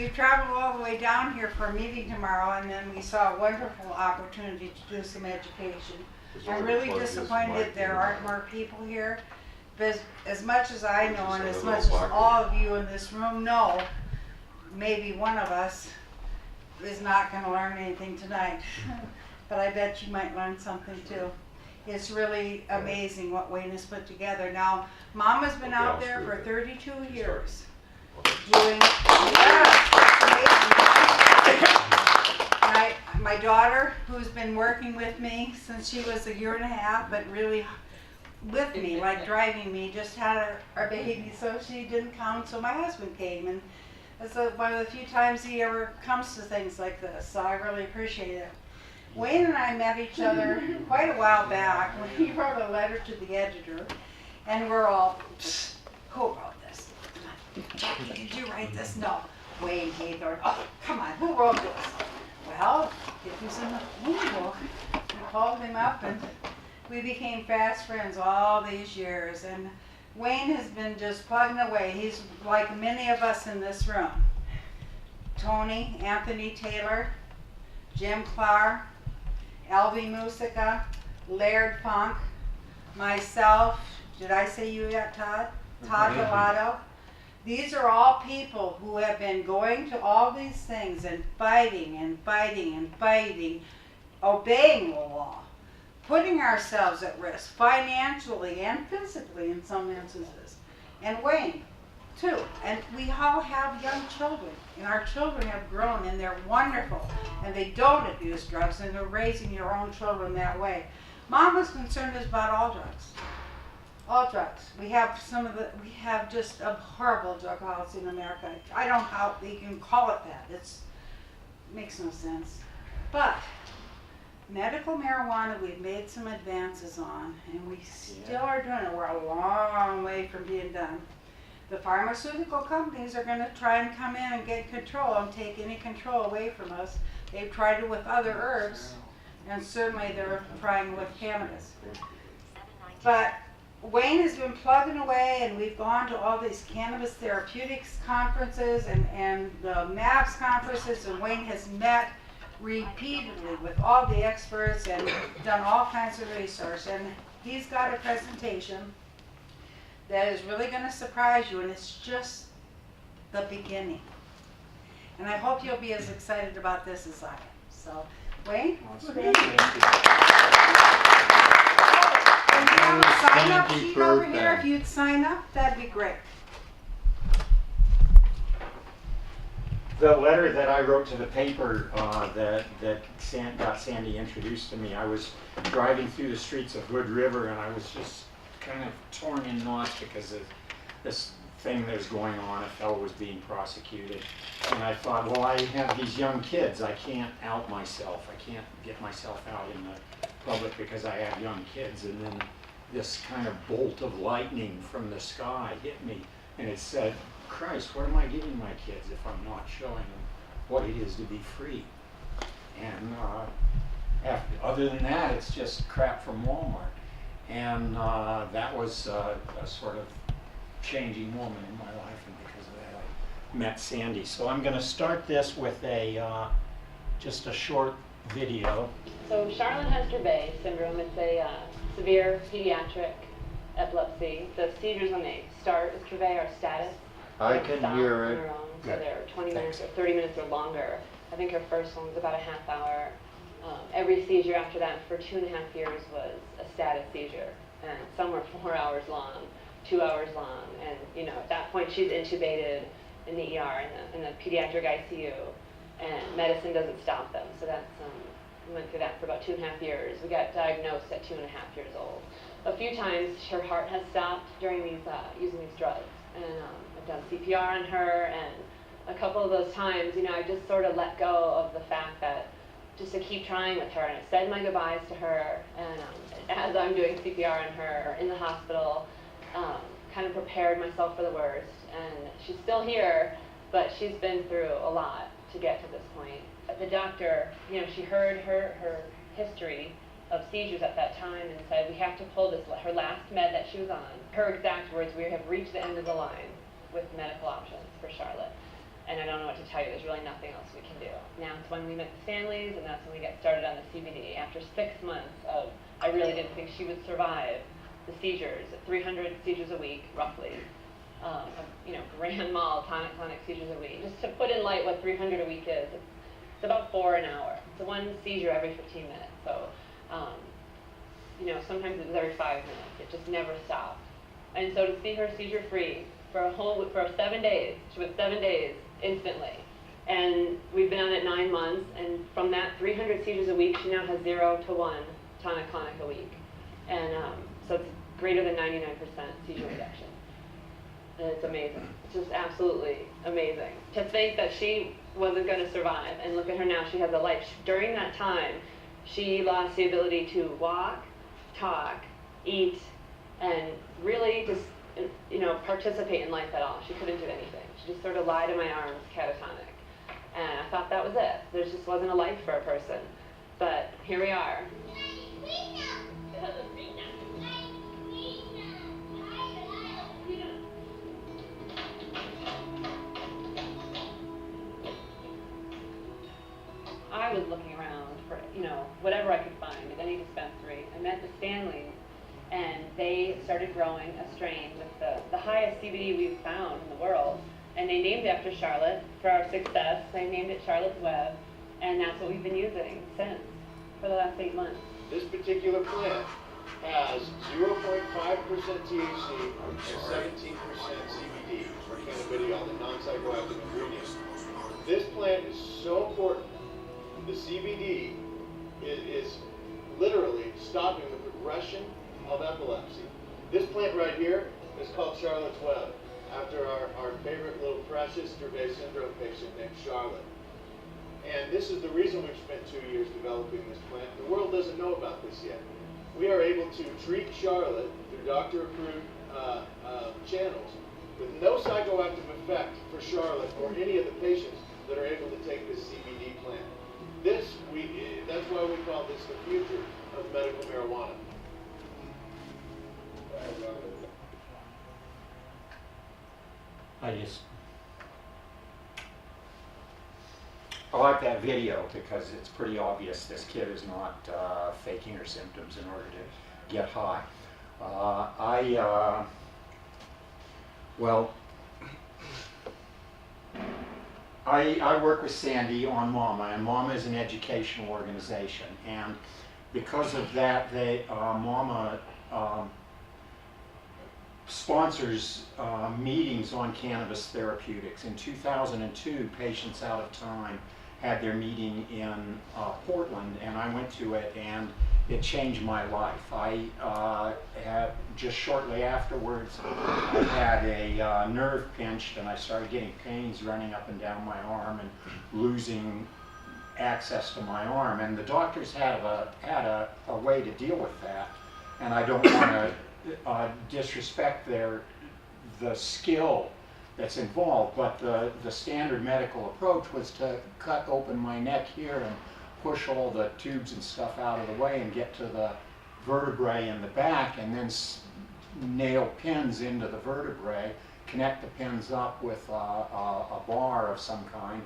we've traveled all the way down here for a meeting tomorrow, and then we saw a wonderful opportunity to do some education. I'm really disappointed there aren't more people here, because as much as I know and as much as all of you in this room know, maybe one of us is not going to learn anything tonight, but I bet you might learn something too. It's really amazing what Wayne has put together. Now, Mama's been out there for 32 years doing, my daughter, who's been working with me since she was 1.5 years, but really with me, like driving me, just had our baby, so she didn't come, so my husband came, and it's one of the few times he ever comes to things like this, so I really appreciate it. Wayne and I met each other quite a while back when he wrote a letter to the editor, and we're all, who wrote this? Did you write this? No. Wayne Haythorne. Oh, come on, who wrote this? Well, it was in the Wayne book. We called him up, and we became fast friends all these years. And Wayne has been just plugging away. He's like many of us in this room. Tony, Anthony Taylor, Jim Clark, Elvie Musica, Laird Funk, myself, did I say you yet, Todd? Todd Gelato. These are all people who have been going to all these things and fighting and fighting and fighting, obeying the law, putting ourselves at risk financially and physically in some instances. And Wayne, too. And we all have young children, and our children have grown, and they're wonderful, and they don't abuse drugs, and they're raising your own children that way. Mom was concerned about all drugs. All drugs. We have just a horrible drug policy in America. I don't know how you can call it that. It makes no sense. But medical marijuana, we've made some advances on, and we still are doing it. We're a long way from being done. The pharmaceutical companies are going to try and come in and get control and take any control away from us. They've tried it with other herbs, and certainly they're trying with cannabis. But Wayne has been plugging away, and we've gone to all these cannabis therapeutics conferences and the MAPS conferences, and Wayne has met repeatedly with all the experts and done all kinds of research. And he's got a presentation that is really going to surprise you, and it's just the beginning. And I hope you'll be as excited about this as I am. So, Wayne? Thank you. And you have a sign-up sheet over here. If you'd sign up, that'd be great. The letter that I wrote to the paper that got Sandy introduced to me, I was driving through the streets of Wood River, and I was just kind of torn in knots because of this thing that was going on. A fellow was being prosecuted, and I thought, well, I have these young kids. I can't out myself. I can't get myself out in the public because I have young kids. And then this kind of bolt of lightning from the sky hit me, and it said, Christ, what am I giving my kids if I'm not showing them what it is to be free? And other than that, it's just crap from Walmart. And that was a sort of changing moment in my life, and because of that I met Sandy. So I'm going to start this with just a short video. So Charlotte has Dravet syndrome. It's a severe pediatric epilepsy. The seizures when they start with Dravet are status. I can hear it. Their own, so they're 20 minutes or 30 minutes or longer. I think her first one was about a half hour. Every seizure after that for 2.5 years was a status seizure, and some were 4 hours long, 2 hours long, and at that point she's intubated in the ER, in the pediatric ICU, and medicine doesn't stop them. So that's we went through that for about 2.5 years. We got diagnosed at 2.5 years old. A few times her heart has stopped during using these drugs, and I've done CPR on her, and a couple of those times, I just sort of let go of the fact that just to keep trying with her, and I said my goodbyes to her, and as I'm doing CPR on her in the hospital, kind of prepared myself for the worst, and she's still here, but she's been through a lot to get to this point. The doctor, she heard her history of seizures at that time and said, we have to pull her last med that she was on. Her exact words, we have reached the end of the line with medical options for Charlotte. And I don't know what to tell you, there's really nothing else we can do. Now it's when we met the Stanleys, and that's when we get started on the CBD. After 6 months of, I really didn't think she would survive the seizures, 300 seizures a week, roughly. Grand mal tonic seizures a week. Just to put in light what 300 a week is, it's about 4 an hour. It's one seizure every 15 minutes. So, sometimes it was every 5 minutes. It just never stopped. And so to see her seizure free for 7 days, she was 7 days instantly. And we've been on it 9 months, and from that 300 seizures a week, she now has 0 to 1 tonic-clonic a week. And so it's greater than 99% seizure reduction. And it's amazing. It's just absolutely amazing. To think that she wasn't going to survive, and look at her now, she has a life. During that time, she lost the ability to walk, talk, eat, and really just, participate in life at all. She couldn't do anything. She just sort of lied in my arms, catatonic. And I thought that was it. There just wasn't a life for a person. But here we are. I was looking around for, whatever I could find at any dispensary. I met the Stanleys, and they started growing a strain with the highest CBD we've found in the world. And they named it after Charlotte for our success. They named it Charlotte's Web, and that's what we've been using since for the last 8 months. This particular plant has 0.5% THC and 17% CBD, or cannabidiol, the non-psychoactive ingredient. This plant is so important. The CBD is literally stopping the progression of epilepsy. This plant right here is called Charlotte's Web, after our favorite little precious Dravet syndrome patient named Charlotte. And this is the reason we've spent 2 years developing this plant. The world doesn't know about this yet. We are able to treat Charlotte through doctor-approved channels with no psychoactive effect for Charlotte or any of the patients that are able to take this CBD plant. That's why we call this the future of medical marijuana. I like that video because it's pretty obvious this kid is not faking her symptoms in order to get high. I work with Sandy on MAMA, and MAMA is an educational organization, and because of that, MAMA sponsors meetings on cannabis therapeutics. In 2002, Patients Out of Time had their meeting in Portland, and I went to it, and it changed my life. I had, just shortly afterwards, I had a nerve pinched, and I started getting pains running up and down my arm and losing access to my arm. And the doctors had a way to deal with that, and I don't want to disrespect the skill that's involved, but the standard medical approach was to cut open my neck here and push all the tubes and stuff out of the way and get to the vertebrae in the back, and then nail pins into the vertebrae, connect the pins up with a bar of some kind.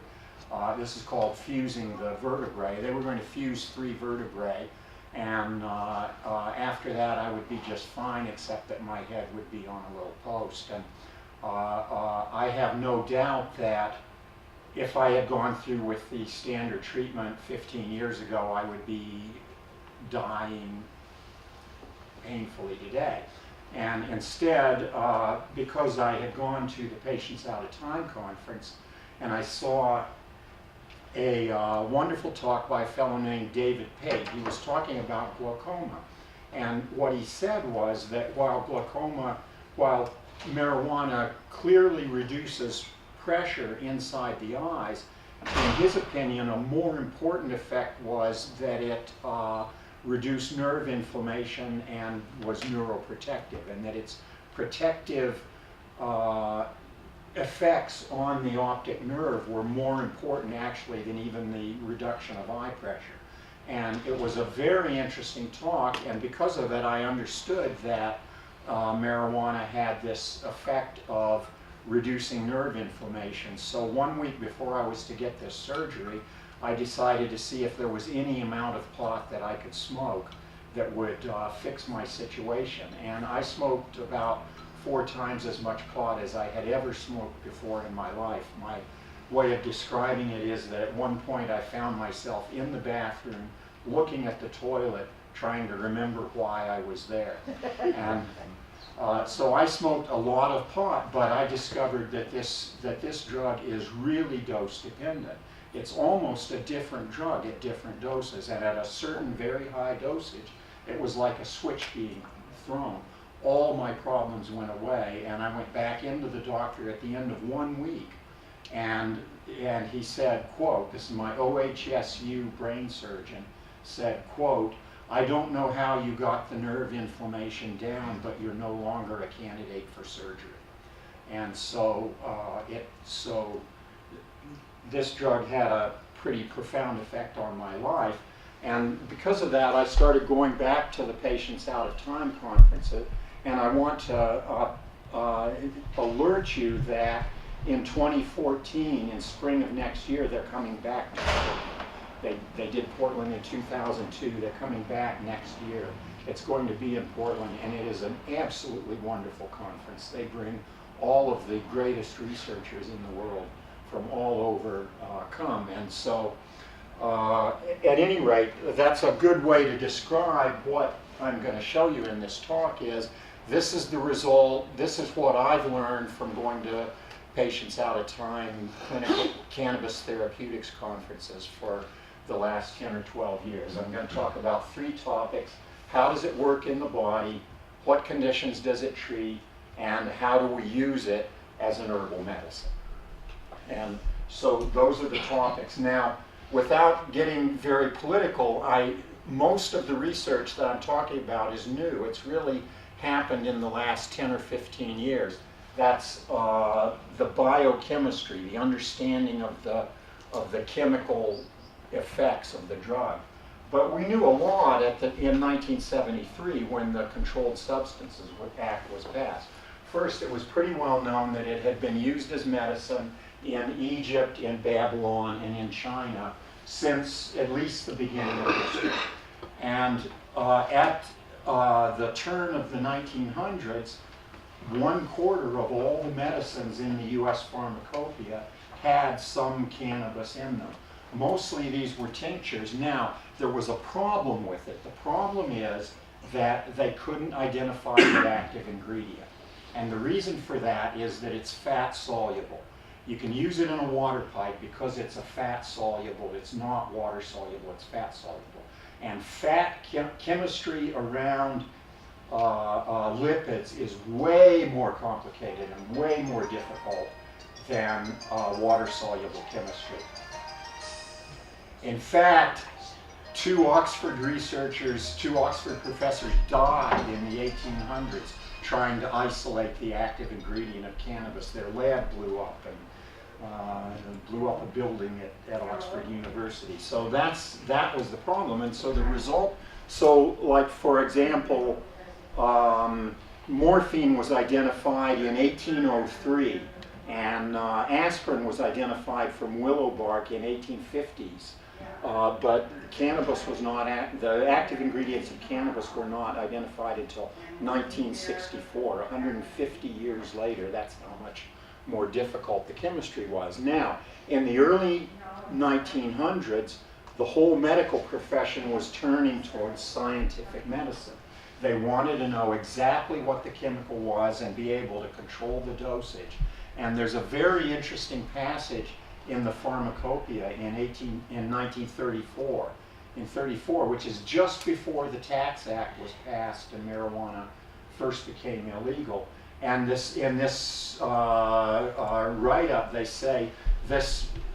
This is called fusing the vertebrae. They were going to fuse 3 vertebrae, and after that I would be just fine, except that my head would be on a little post. And I have no doubt that if I had gone through with the standard treatment 15 years ago, I would be dying painfully today. And instead, because I had gone to the Patients Out of Time conference, and I saw a wonderful talk by a fellow named David Pate. He was talking about glaucoma. And what he said was that while marijuana clearly reduces pressure inside the eyes, in his opinion, a more important effect was that it reduced nerve inflammation and was neuroprotective, and that its protective effects on the optic nerve were more important actually than even the reduction of eye pressure. And it was a very interesting talk, and because of it I understood that marijuana had this effect of reducing nerve inflammation. So 1 week before I was to get this surgery, I decided to see if there was any amount of pot that I could smoke that would fix my situation. And I smoked about 4 times as much pot as I had ever smoked before in my life. My way of describing it is that at one point I found myself in the bathroom looking at the toilet trying to remember why I was there. And so I smoked a lot of pot, but I discovered that this drug is really dose dependent. It's almost a different drug at different doses, and at a certain very high dosage, it was like a switch being thrown. All my problems went away, and I went back into the doctor at the end of 1 week, and he said, quote, this is my OHSU brain surgeon, said, quote, "I don't know how you got the nerve inflammation down, but you're no longer a candidate for surgery." And so this drug had a pretty profound effect on my life. And because of that, I started going back to the Patients Out of Time conferences. And I want to alert you that in 2014, in spring of next year, they're coming back to Portland. They did Portland in 2002. They're coming back next year. It's going to be in Portland, and it is an absolutely wonderful conference. They bring all of the greatest researchers in the world from all over come. And so, at any rate, that's a good way to describe what I'm going to show you in this talk is, this is the result, this is what I've learned from going to Patients Out of Time clinical cannabis therapeutics conferences for the last 10 or 12 years. I'm going to talk about 3 topics. How does it work in the body? What conditions does it treat? And how do we use it as an herbal medicine? And so those are the topics. Now, without getting very political, most of the research that I'm talking about is new. It's really happened in the last 10 or 15 years. That's the biochemistry, the understanding of the chemical effects of the drug. But we knew a lot in 1973 when the Controlled Substances Act was passed. First, it was pretty well known that it had been used as medicine in Egypt, in Babylon, and in China since at least the beginning of history. And at the turn of the 1900s, 1/4 of all the medicines in the US pharmacopoeia had some cannabis in them. Mostly these were tinctures. Now, there was a problem with it. The problem is that they couldn't identify the active ingredient. And the reason for that is that it's fat soluble. You can use it in a water pipe because it's a fat soluble. It's not water soluble, it's fat soluble. And fat chemistry around lipids is way more complicated and way more difficult than water soluble chemistry. In fact, 2 Oxford professors died in the 1800s trying to isolate the active ingredient of cannabis. Their lab blew up and blew up a building at Oxford University. So that was the problem. And so the result, like for example, morphine was identified in 1803, and aspirin was identified from willow bark in 1850s. But cannabis was not, the active ingredients of cannabis were not identified until 1964, 150 years later. That's how much more difficult the chemistry was. Now, in the early 1900s, the whole medical profession was turning towards scientific medicine. They wanted to know exactly what the chemical was and be able to control the dosage. And there's a very interesting passage in the Pharmacopoeia in 1934. In 34, which is just before the Tax Act was passed and marijuana first became illegal. And in this write-up, they say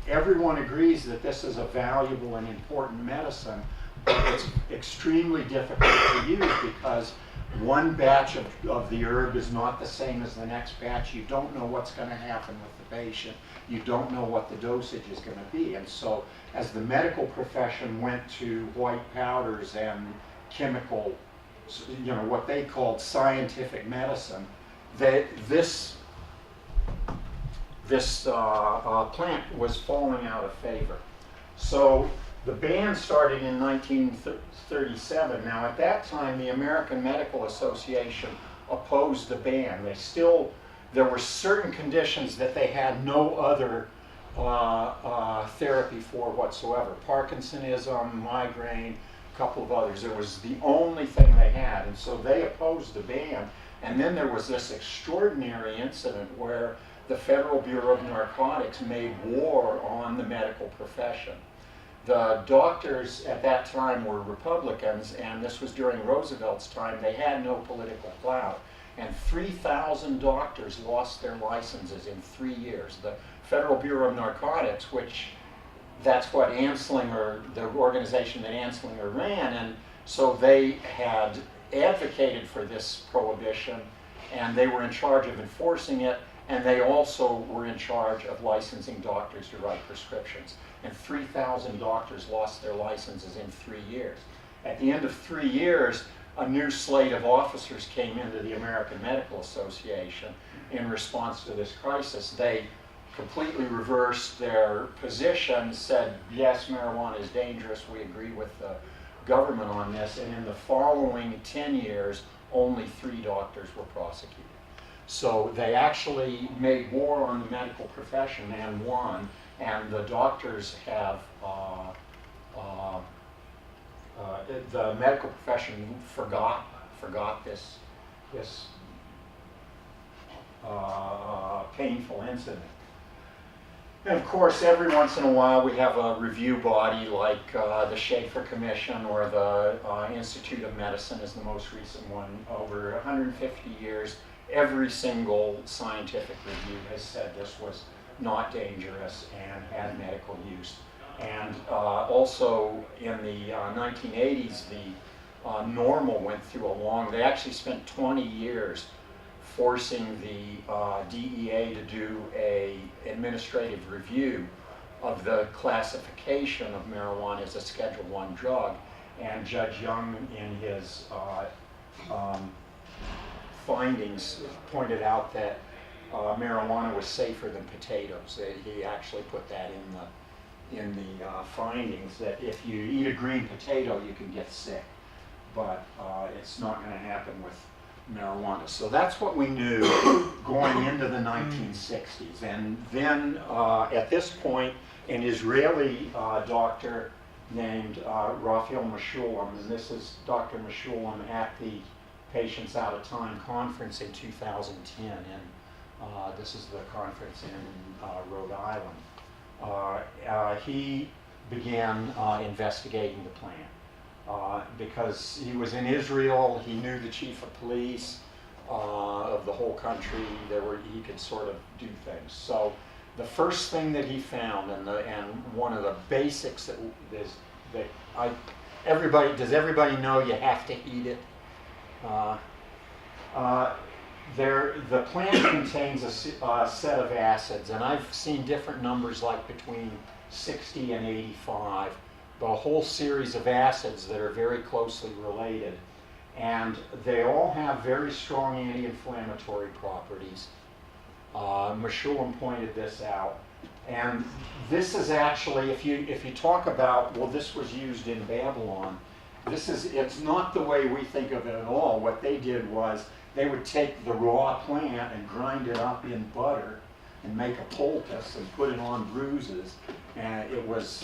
everyone agrees that this is a valuable and important medicine, but it's extremely difficult to use because one batch of the herb is not the same as the next batch. You don't know what's going to happen with the patient. You don't know what the dosage is going to be. And so as the medical profession went to white powders and chemical, what they called scientific medicine, this this plant was falling out of favor. So the ban started in 1937. Now at that time, the American Medical Association opposed the ban. There were certain conditions that they had no other therapy for whatsoever. Parkinsonism, migraine, a couple of others. It was the only thing they had, and so they opposed the ban. And then there was this extraordinary incident where the Federal Bureau of Narcotics made war on the medical profession. The doctors at that time were Republicans, and this was during Roosevelt's time. They had no political clout. And 3,000 doctors lost their licenses in 3 years. The Federal Bureau of Narcotics, which that's what Anslinger, the organization that Anslinger ran, and so they had advocated for this prohibition, and they were in charge of enforcing it, and they also were in charge of licensing doctors to write prescriptions. And 3,000 doctors lost their licenses in 3 years. At the end of 3 years, a new slate of officers came into the American Medical Association in response to this crisis. They completely reversed their position, said, yes, marijuana is dangerous, we agree with the government on this, and in the following 10 years, only 3 doctors were prosecuted. So they actually made war on the medical profession and won, and the doctors have, the medical profession forgot this painful incident. And of course, every once in a while we have a review body like the Schaefer Commission, or the Institute of Medicine is the most recent one. Over 150 years, every single scientific review has said this was not dangerous and had medical use. And also in the 1980s, the NORML went through they actually spent 20 years forcing the DEA to do an administrative review of the classification of marijuana as a Schedule I drug. And Judge Young, in his findings, pointed out that marijuana was safer than potatoes. He actually put that in the findings, that if you eat a green potato, you can get sick, but it's not going to happen with marijuana. So that's what we knew going into the 1960s. And then at this point, an Israeli doctor named Raphael Mechoulam, and this is Dr. Mechoulam at the Patients Out of Time conference in 2010, and this is the conference in Rhode Island. He began investigating the plant because he was in Israel. He knew the chief of police of the whole country. He could sort of do things. So the first thing that he found, and one of the basics does everybody know you have to eat it? The plant contains a set of acids, and I've seen different numbers, like between 60 and 85, but a whole series of acids that are very closely related, and they all have very strong anti-inflammatory properties. Mechoulam pointed this out, and this is actually, if you talk about, well, this was used in Babylon, it's not the way we think of it at all. What they did was they would take the raw plant and grind it up in butter and make a poultice and put it on bruises. And it was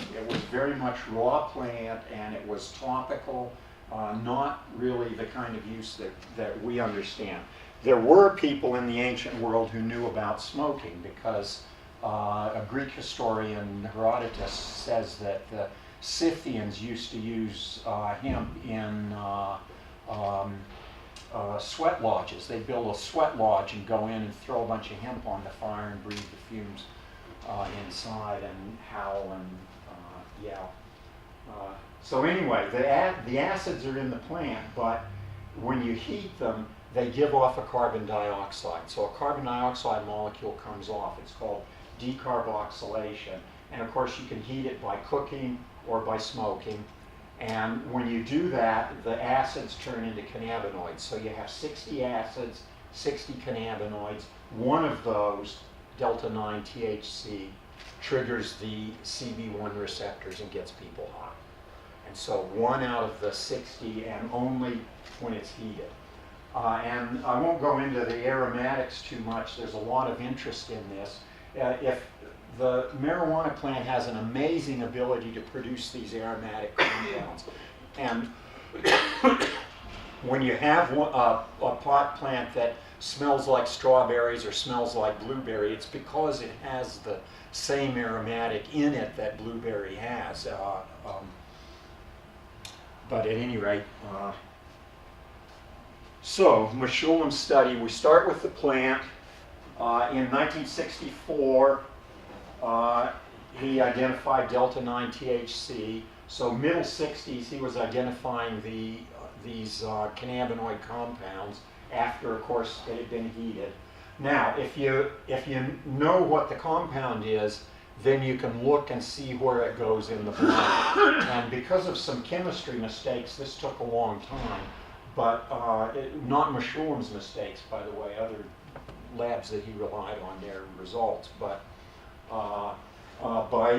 very much raw plant, and it was topical, not really the kind of use that we understand. There were people in the ancient world who knew about smoking, because a Greek historian, Herodotus, says that the Scythians used to use hemp in sweat lodges. They'd build a sweat lodge and go in and throw a bunch of hemp on the fire and breathe the fumes inside and howl and yell. So anyway, the acids are in the plant, but when you heat them, they give off a carbon dioxide. So a carbon dioxide molecule comes off. It's called decarboxylation. And of course, you can heat it by cooking or by smoking. And when you do that, the acids turn into cannabinoids. So you have 60 acids, 60 cannabinoids. One of those delta 9 THC triggers the CB1 receptors and gets people high. And so 1 out of the 60, and only when it's heated. And I won't go into the aromatics too much. There's a lot of interest in this. If the marijuana plant has an amazing ability to produce these aromatic compounds. And when you have a pot plant that smells like strawberries or smells like blueberry, it's because it has the same aromatic in it that blueberry has. But at any rate, so Mechoulam's study, we start with the plant. In 1964, he identified delta 9 THC. So middle 60s, he was identifying these cannabinoid compounds after, of course, they had been heated. Now, if you know what the compound is, then you can look and see where it goes in the blood. And because of some chemistry mistakes, this took a long time. But not Mechoulam's mistakes, by the way, other labs that he relied on their results. But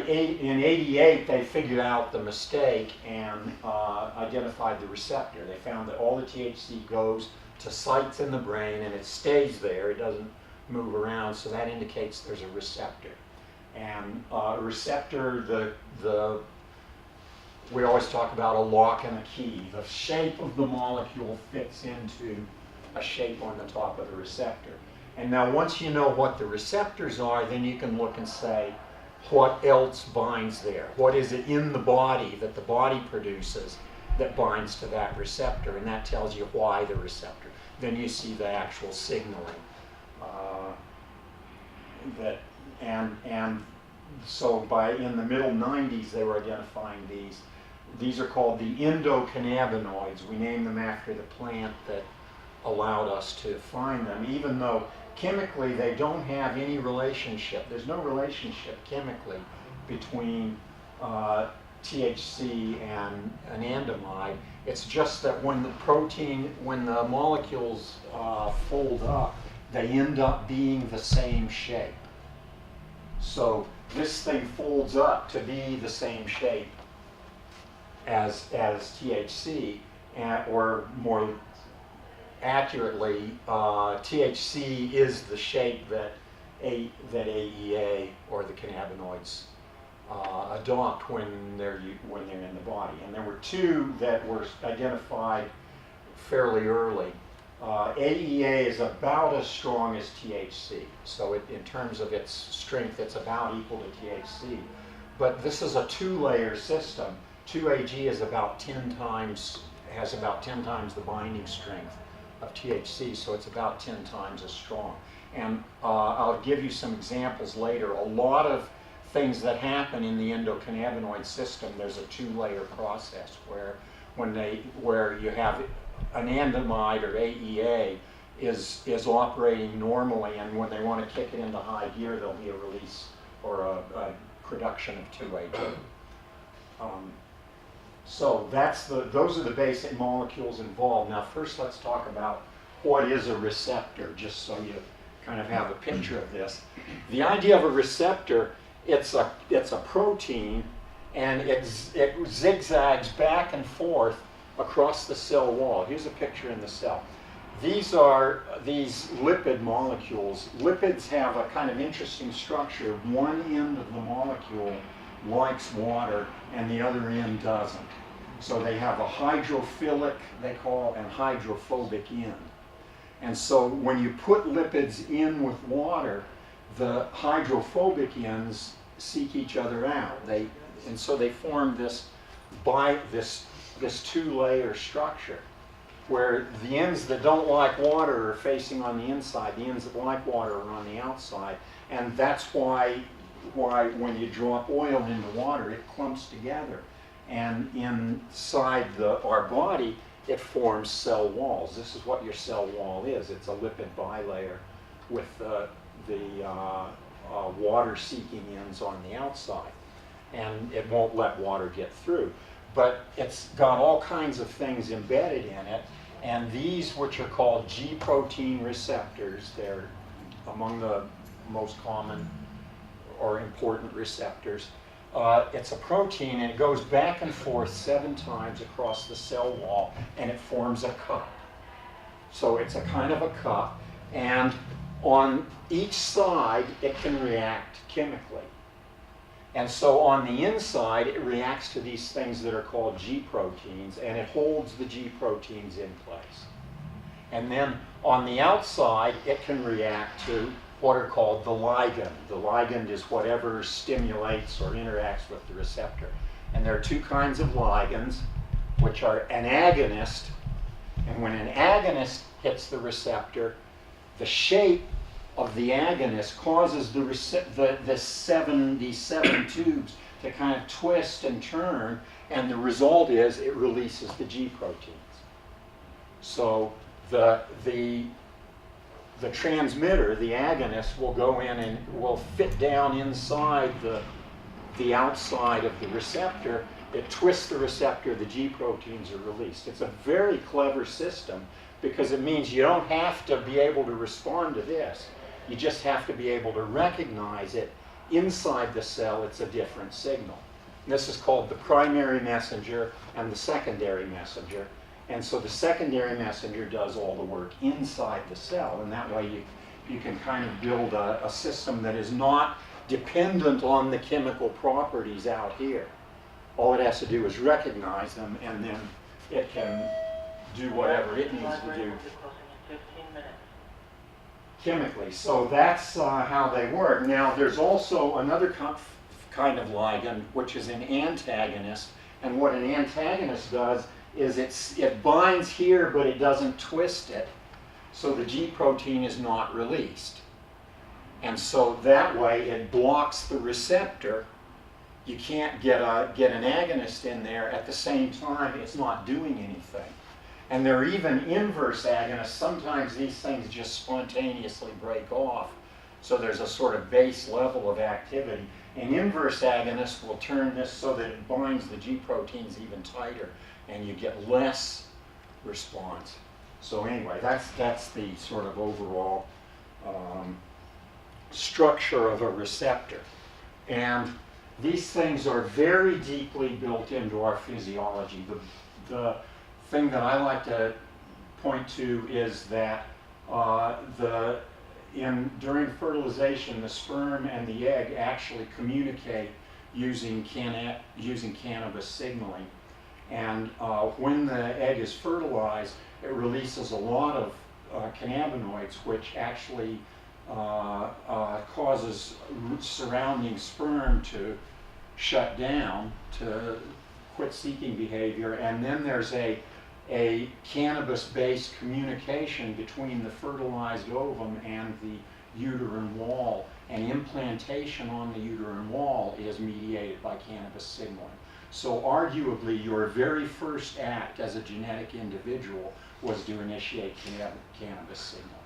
in '88, they figured out the mistake and identified the receptor. They found that all the THC goes to sites in the brain and it stays there. It doesn't move around, so that indicates there's a receptor. And a receptor, we always talk about a lock and a key. The shape of the molecule fits into a shape on the top of the receptor. And now once you know what the receptors are, then you can look and say, what else binds there? What is it in the body that the body produces that binds to that receptor? And that tells you why the receptor. Then you see the actual signaling. And so in the middle 90s, they were identifying these. These are called the endocannabinoids. We named them after the plant that allowed us to find them, even though chemically they don't have any relationship. There's no relationship chemically between THC and anandamide. It's just that when the molecules fold up, they end up being the same shape. So this thing folds up to be the same shape as THC, or more accurately, THC is the shape that AEA or the cannabinoids adopt when they're in the body. And there were two that were identified fairly early. AEA is about as strong as THC, so in terms of its strength, it's about equal to THC. But this is a two-layer system. 2-AG is about 10 times, has about 10 times the binding strength of THC, so it's about 10 times as strong. And I'll give you some examples later. A lot of things that happen in the endocannabinoid system, there's a two-layer process where you have anandamide or AEA is operating normally, and when they want to kick it into high gear, there'll be a release or a production of 2-AG. So those are the basic molecules involved. Now first let's talk about what is a receptor, just so you kind of have a picture of this. The idea of a receptor, it's a protein, and it zigzags back and forth across the cell wall. Here's a picture in the cell. These are these lipid molecules. Lipids have a kind of interesting structure. One end of the molecule likes water and the other end doesn't. So they have a hydrophilic, they call, and hydrophobic end. And so when you put lipids in with water, the hydrophobic ends seek each other out. And so they form this two-layer structure where the ends that don't like water are facing on the inside, the ends that like water are on the outside. And that's why when you drop oil into water, it clumps together. And inside our body, it forms cell walls. This is what your cell wall is. It's a lipid bilayer with the water-seeking ends on the outside. And it won't let water get through. But it's got all kinds of things embedded in it. And these, which are called G protein receptors, they're among the most common or important receptors. It's a protein, and it goes back and forth 7 times across the cell wall, and it forms a cup. So it's a kind of a cup, and on each side it can react chemically. And so on the inside it reacts to these things that are called G proteins, and it holds the G proteins in place. And then on the outside it can react to what are called the ligand. The ligand is whatever stimulates or interacts with the receptor. And there are 2 kinds of ligands, which are an agonist. And when an agonist hits the receptor, the shape of the agonist causes these 7 tubes to kind of twist and turn, and the result is it releases the G proteins. So the transmitter, the agonist, will go in and will fit down inside the outside of the receptor. It twists the receptor, the G proteins are released. It's a very clever system because it means you don't have to be able to respond to this. You just have to be able to recognize it. Inside the cell, it's a different signal. And this is called the primary messenger and the secondary messenger. And so the secondary messenger does all the work inside the cell, and that way you can kind of build a system that is not dependent on the chemical properties out here. All it has to do is recognize them, and then it can do whatever it needs to do chemically. So that's how they work. Now there's also another kind of ligand, which is an antagonist, and what an antagonist does is it binds here, but it doesn't twist it, so the G protein is not released. And so that way it blocks the receptor. You can't get an agonist in there at the same time it's not doing anything. And there are even inverse agonists. Sometimes these things just spontaneously break off, so there's a sort of base level of activity. An inverse agonist will turn this so that it binds the G proteins even tighter, and you get less response. So anyway, that's the sort of overall structure of a receptor. And these things are very deeply built into our physiology. The thing that I like to point to is that during fertilization, the sperm and the egg actually communicate using cannabis signaling. And when the egg is fertilized, it releases a lot of cannabinoids, which actually causes surrounding sperm to shut down, to quit seeking behavior. And then there's a cannabis-based communication between the fertilized ovum and the uterine wall. And implantation on the uterine wall is mediated by cannabis signaling. So arguably, your very first act as a genetic individual was to initiate cannabis signal.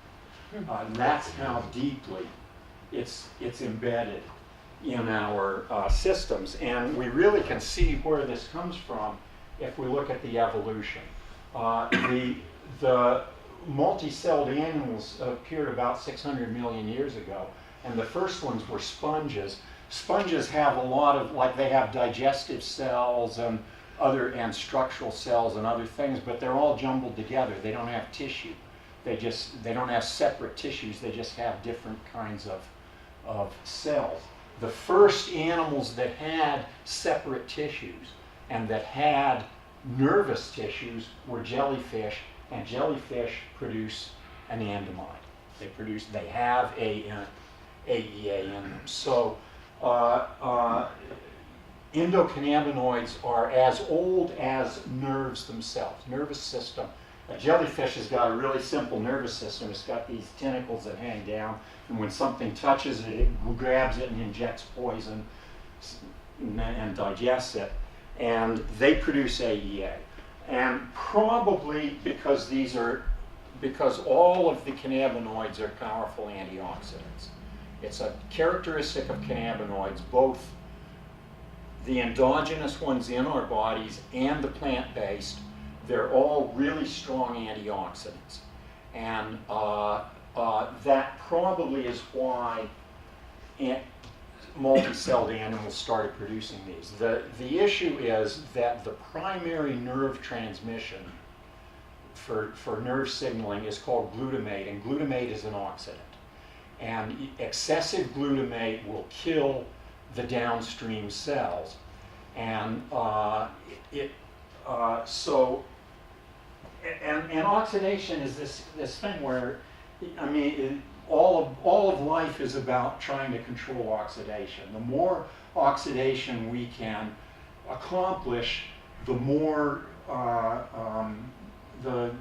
And that's how deeply it's embedded in our systems. And we really can see where this comes from if we look at the evolution. The multi-celled animals appeared about 600 million years ago, and the first ones were sponges. Sponges have a lot of, they have digestive cells and structural cells and other things, but they're all jumbled together. They don't have tissue. They don't have separate tissues. They just have different kinds of cells. The first animals that had separate tissues and that had nervous tissues were jellyfish, and jellyfish produce anandamide. They have AEA in them. So endocannabinoids are as old as nerves themselves, nervous system. A jellyfish has got a really simple nervous system. It's got these tentacles that hang down, and when something touches it, it grabs it and injects poison and digests it, and they produce AEA. And probably because all of the cannabinoids are powerful antioxidants. It's a characteristic of cannabinoids, both the endogenous ones in our bodies and the plant-based. They're all really strong antioxidants. And that probably is why multi-celled animals started producing these. The issue is that the primary nerve transmission for nerve signaling is called glutamate, and glutamate is an oxidant. And excessive glutamate will kill the downstream cells. And and oxidation is this thing where, I mean, all of life is about trying to control oxidation. The more oxidation we can accomplish, the more the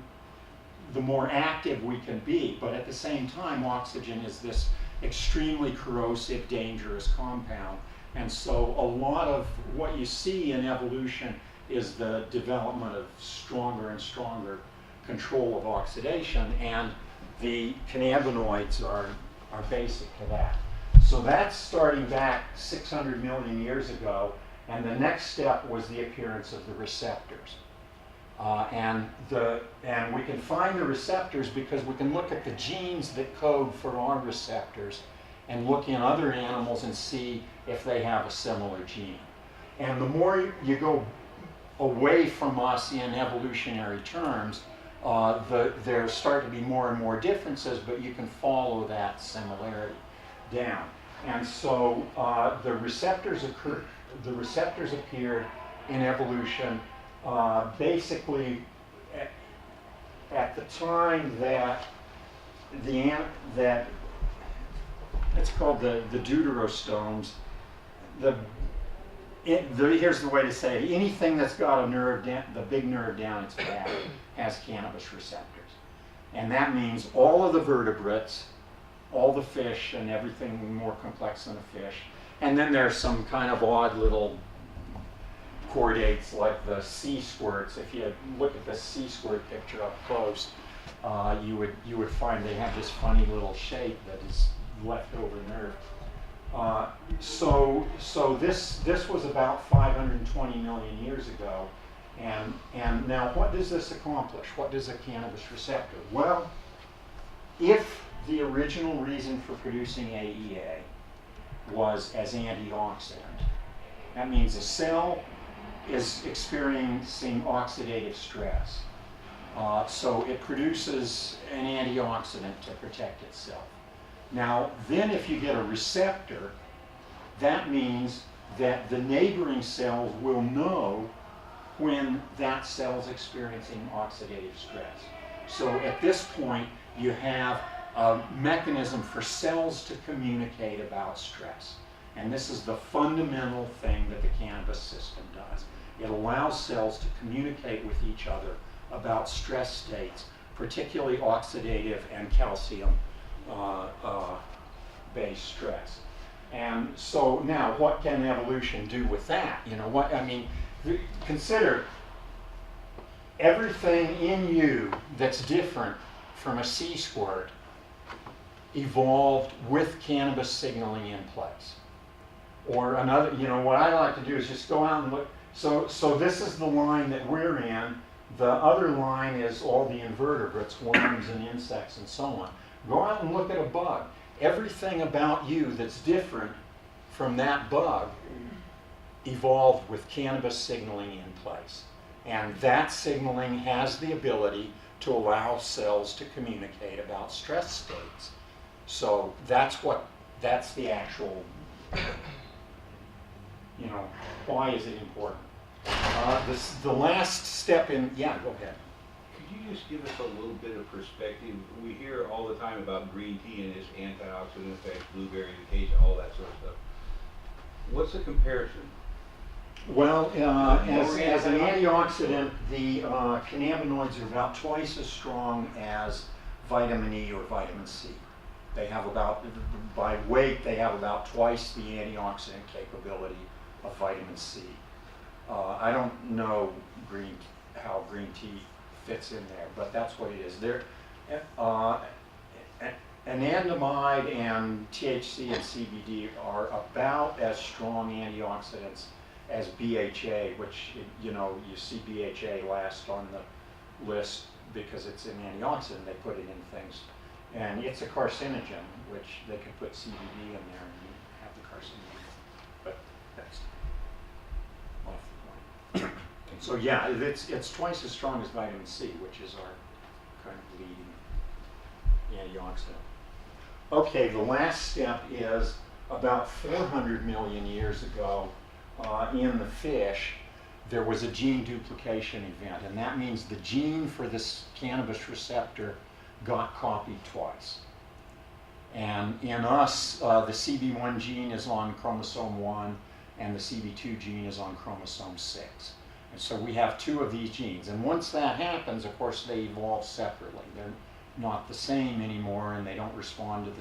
more active we can be. But at the same time, oxygen is this extremely corrosive, dangerous compound. And so a lot of what you see in evolution is the development of stronger and stronger control of oxidation, and the cannabinoids are basic to that. So that's starting back 600 million years ago, and the next step was the appearance of the receptors. And we can find the receptors because we can look at the genes that code for our receptors and look in other animals and see if they have a similar gene. And the more you go away from us in evolutionary terms, there start to be more and more differences, but you can follow that similarity down. And so the receptors appeared in evolution basically at the time that it's called the deuterostomes. Here's the way to say it: anything that's got a nerve down, the big nerve down its back, has cannabis receptors, and that means all of the vertebrates, all the fish, and everything more complex than a fish. And then there's some kind of odd little chordates like the sea squirts. If you look at the sea squirt picture up close, you would find they have this funny little shape that is leftover nerve. So this was about 520 million years ago, and now what does this accomplish? What does a cannabis receptor? Well, if the original reason for producing AEA was as antioxidant, that means a cell is experiencing oxidative stress. So it produces an antioxidant to protect itself. Now, then if you get a receptor, that means that the neighboring cells will know when that cell's experiencing oxidative stress. So at this point, you have a mechanism for cells to communicate about stress. And this is the fundamental thing that the cannabis system does. It allows cells to communicate with each other about stress states, particularly oxidative and calcium based stress. And so now what can evolution do with that? You know what, I mean, consider everything in you that's different from a sea squirt evolved with cannabis signaling in place. Or another, you know, what I like to do is just go out and look. So this is the line that we're in. The other line is all the invertebrates, worms and insects and so on. Go out and look at a bug. Everything about you that's different from that bug evolved with cannabis signaling in place. And that signaling has the ability to allow cells to communicate about stress states. So that's the actual, you know, why is it important? The last step in, yeah, go ahead. Could you just give us a little bit of perspective? We hear all the time about green tea and its antioxidant effects, blueberry, acacia, all that sort of stuff. What's the comparison? Well, as an antioxidant, the cannabinoids are about twice as strong as vitamin E or vitamin C. They have about, by weight, they have about twice the antioxidant capability of vitamin C. I don't know how green tea fits in there, but that's what it is. Anandamide and THC and CBD are about as strong antioxidants as BHA, which, you know, you see BHA last on the list because it's an antioxidant. They put it in things And it's a carcinogen, which they could put CBD in there and have the carcinogen. But that's off the point. So yeah, it's twice as strong as vitamin C, which is our kind of leading antioxidant. Okay, the last step is about 400 million years ago in the fish, there was a gene duplication event, and that means the gene for this cannabis receptor got copied twice. And in us, the CB1 gene is on chromosome 1, and the CB2 gene is on chromosome 6. And so we have two of these genes. And once that happens, of course, they evolve separately. They're not the same anymore, and they don't respond to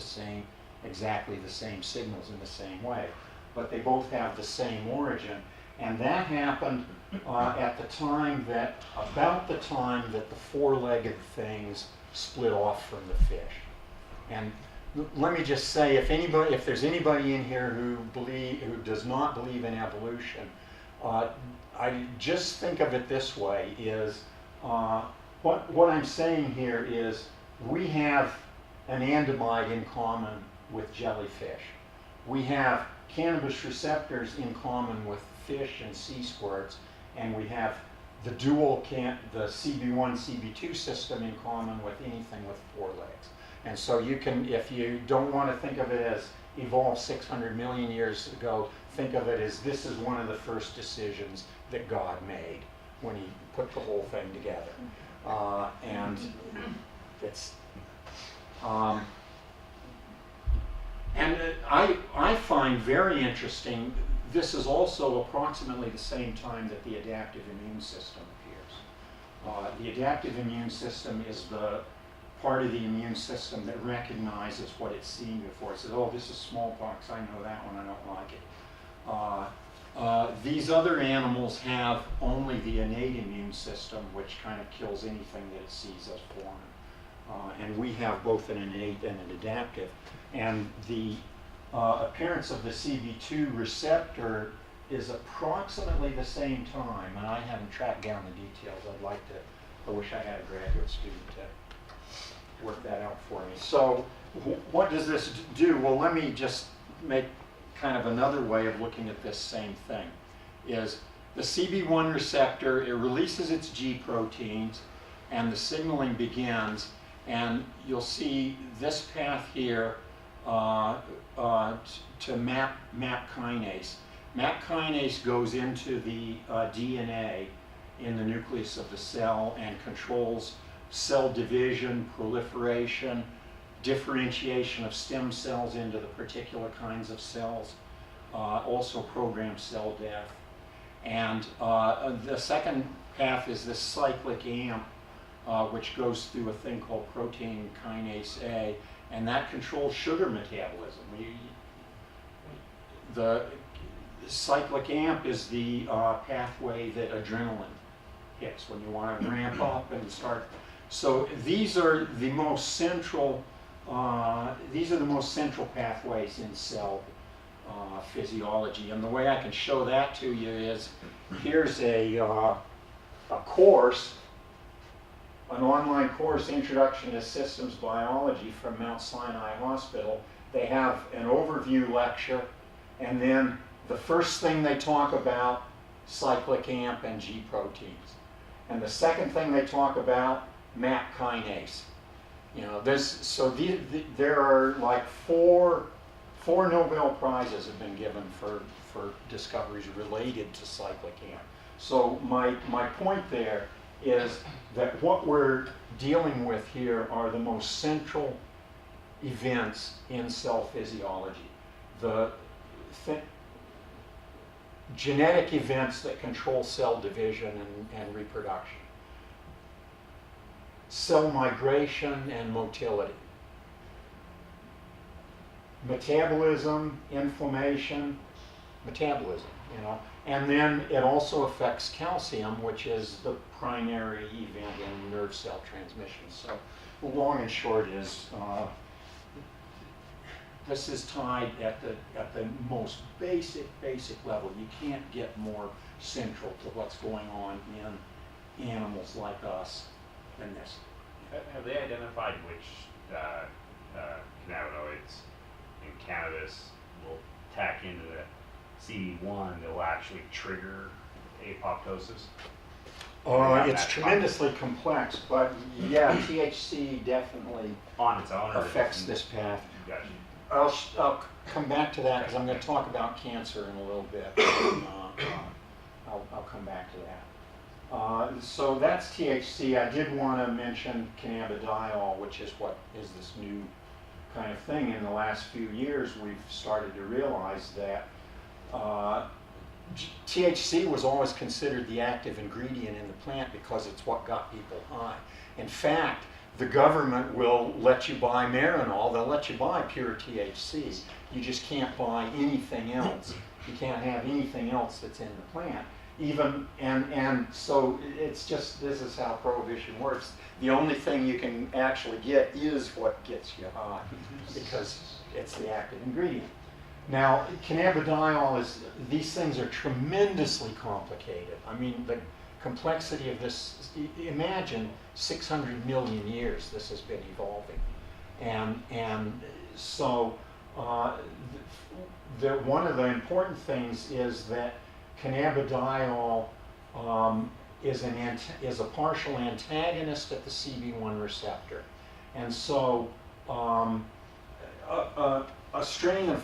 exactly the same signals in the same way. But they both have the same origin. And that happened about the time that the four-legged things split off from the fish. And let me just say, if there's anybody in here who does not believe in evolution, I just think of it this way: is what I'm saying here is we have an andamide in common with jellyfish. We have cannabis receptors in common with fish and sea squirts, and we have the the CB1, CB2 system in common with anything with four legs. And so you can, if you don't want to think of it as evolved 600 million years ago, think of it as this is one of the first decisions that God made when he put the whole thing together. And it's, I find very interesting, this is also approximately the same time that the adaptive immune system appears. The adaptive immune system is the part of the immune system that recognizes what it's seen before. It says, oh, this is smallpox, I know that one, I don't like it. These other animals have only the innate immune system, which kind of kills anything that it sees as foreign. And we have both an innate and an adaptive. And the appearance of the CB2 receptor is approximately the same time, and I haven't tracked down the details. I wish I had a graduate student to work that out for me. So what does this do? Well, let me just make kind of another way of looking at this same thing. Is the CB1 receptor, it releases its G proteins, and the signaling begins, and you'll see this path here to MAP kinase. MAP kinase goes into the DNA in the nucleus of the cell and controls cell division, proliferation, differentiation of stem cells into the particular kinds of cells, also programs cell death. And the second path is this cyclic AMP, which goes through a thing called protein kinase A, and that controls sugar metabolism. The cyclic AMP is the pathway that adrenaline hits when you want to ramp up and start. So these are the most central pathways in cell physiology. And the way I can show that to you is, here's a course, an online course, Introduction to Systems Biology from Mount Sinai Hospital. They have an overview lecture, and then the first thing they talk about, cyclic AMP and G proteins. And the second thing they talk about, MAP kinase. You know, there are like four Nobel Prizes have been given for discoveries related to cyclic AMP. So my point there is that what we're dealing with here are the most central events in cell physiology. The genetic events that control cell division and reproduction. Cell migration and motility. Metabolism, inflammation, metabolism, you know. And then it also affects calcium, which is the primary event in nerve cell transmission. So the long and short is this is tied at the most basic level. You can't get more central to what's going on in animals like us than this. Have they identified which cannabinoids and cannabis will tack into the CB1 that will actually trigger apoptosis? It's tremendously complex, but yeah, THC definitely On its own? Or affects this path. Gotcha. I'll come back to that because I'm going to talk about cancer in a little bit. I'll come back to that. So that's THC. I did want to mention cannabidiol, which is what is this new kind of thing. In the last few years, we've started to realize that THC was always considered the active ingredient in the plant because it's what got people high. In fact, the government will let you buy Marinol. They'll let you buy pure THC. You just can't buy anything else. You can't have anything else that's in the plant. And so it's just, this is how prohibition works. The only thing you can actually get is what gets you high because it's the active ingredient. Now, cannabidiol is, these things are tremendously complicated. I mean, the complexity of this, imagine 600 million years this has been evolving. And so one of the important things is that cannabidiol is a partial antagonist at the CB1 receptor. And so a strain of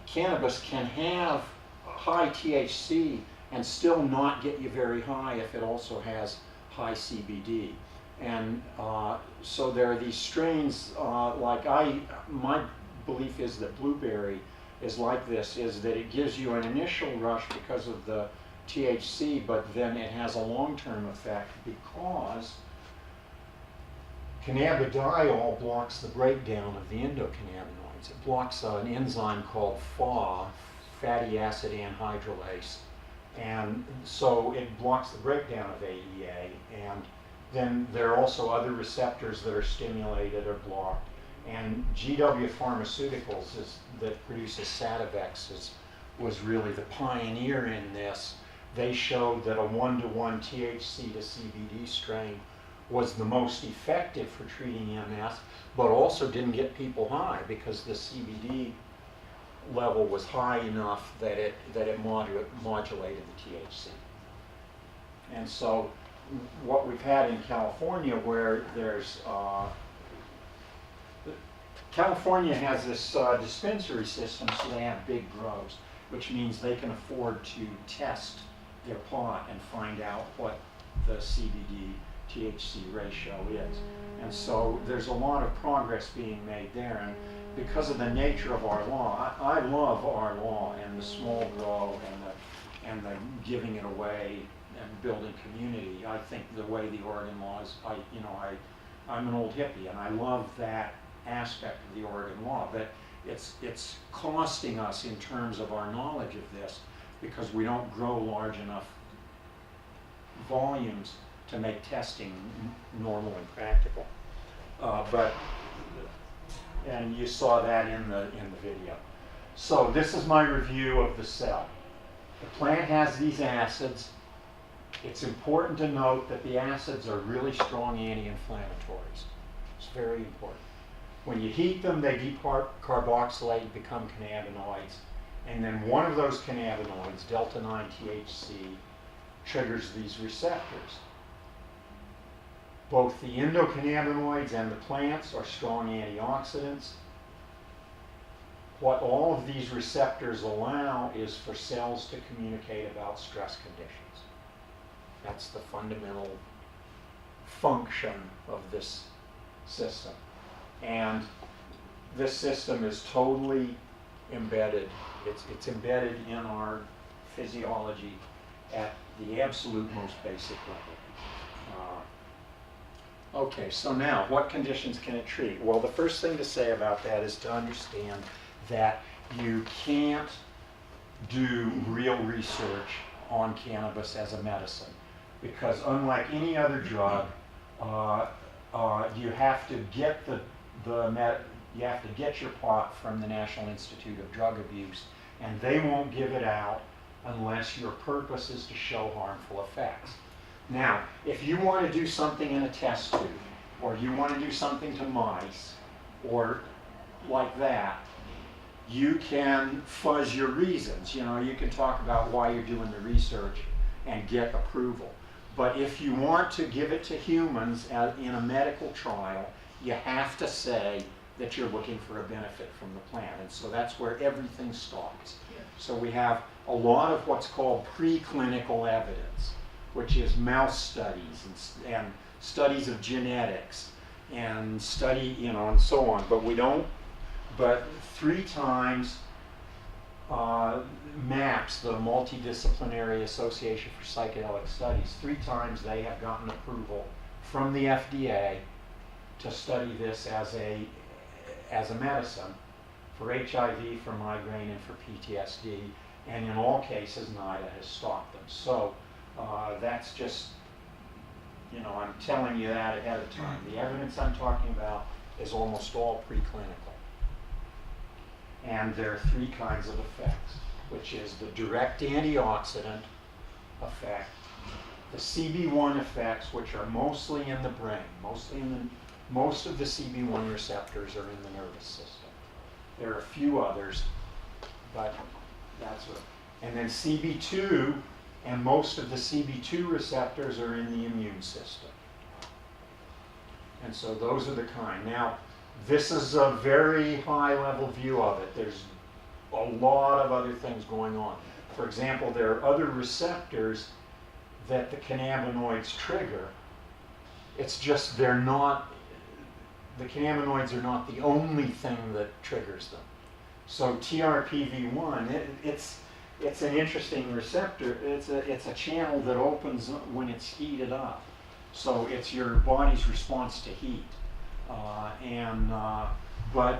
cannabis can have high THC and still not get you very high if it also has high CBD. And so there are these strains, my belief is that blueberry is like this, is that it gives you an initial rush because of the THC, but then it has a long-term effect because cannabidiol blocks the breakdown of the endocannabinoids. It blocks an enzyme called FAAH, fatty acid anhydrolase, and so it blocks the breakdown of AEA, and then there are also other receptors that are stimulated or blocked. And GW Pharmaceuticals that produces Sativex was really the pioneer in this. They showed that a 1-to-1 THC to CBD strain was the most effective for treating MS, but also didn't get people high because the CBD level was high enough that it modulated the THC. And so what we've had in California, where there's California has this dispensary system, so they have big grows, which means they can afford to test their pot and find out what the CBD THC ratio is. And so there's a lot of progress being made there. And because of the nature of our law, I love our law and the small grow and the giving it away and building community. I think the way the Oregon law is, I'm an old hippie and I love that aspect of the Oregon law, but it's costing us in terms of our knowledge of this because we don't grow large enough volumes to make testing normal and practical. And you saw that in the video. So this is my review of the cell. The plant has these acids. It's important to note that the acids are really strong anti-inflammatories. It's very important. When you heat them, they decarboxylate, become cannabinoids, and then one of those cannabinoids, delta-9 THC, triggers these receptors. Both the endocannabinoids and the plants are strong antioxidants. What all of these receptors allow is for cells to communicate about stress conditions. That's the fundamental function of this system. And this system is totally embedded. It's embedded in our physiology at the absolute most basic level. Okay, so now, what conditions can it treat? Well, the first thing to say about that is to understand that you can't do real research on cannabis as a medicine, because unlike any other drug, you have to get you have to get your pot from the National Institute of Drug Abuse, and they won't give it out unless your purpose is to show harmful effects. Now, if you want to do something in a test tube, or you want to do something to mice, or like that, you can fuzz your reasons. You know, you can talk about why you're doing the research and get approval. But if you want to give it to humans in a medical trial, you have to say that you're looking for a benefit from the plant. And so that's where everything starts. So we have a lot of what's called preclinical evidence, which is mouse studies and studies of genetics and study, you know, and so on. But we don't, but 3 times MAPS, the Multidisciplinary Association for Psychedelic Studies, 3 times they have gotten approval from the FDA to study this as a medicine for HIV, for migraine, and for PTSD, and in all cases, NIDA has stopped them. So that's just, you know, I'm telling you that ahead of time. The evidence I'm talking about is almost all preclinical. And there are 3 kinds of effects, which is the direct antioxidant effect, the CB1 effects, which are mostly in the brain, most of the CB1 receptors are in the nervous system. There are a few others, but that's what. And then CB2, and most of the CB2 receptors are in the immune system. And so those are the kind. Now, this is a very high-level view of it. There's a lot of other things going on. For example, there are other receptors that the cannabinoids trigger. It's just the cannabinoids are not the only thing that triggers them. So TRPV1, it's an interesting receptor. It's a channel that opens when it's heated up. So it's your body's response to heat. But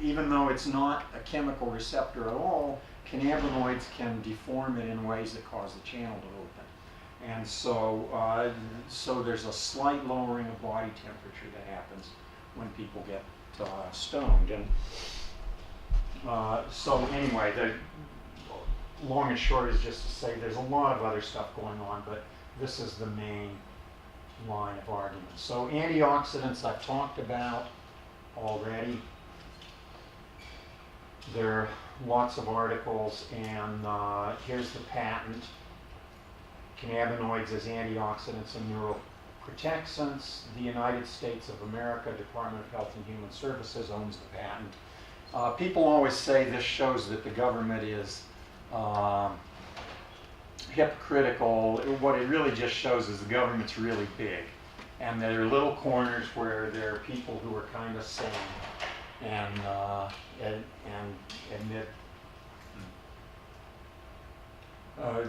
even though it's not a chemical receptor at all, cannabinoids can deform it in ways that cause the channel to open. And so there's a slight lowering of body temperature that happens when people get stoned. And so anyway, the long and short is just to say there's a lot of other stuff going on, but this is the main line of argument. So antioxidants I've talked about already. There are lots of articles, and here's the patent. Cannabinoids as antioxidants and neuroprotectants. The United States of America Department of Health and Human Services owns the patent. People always say this shows that the government is hypocritical. What it really just shows is the government's really big, and there are little corners where there are people who are kind of sane and admit.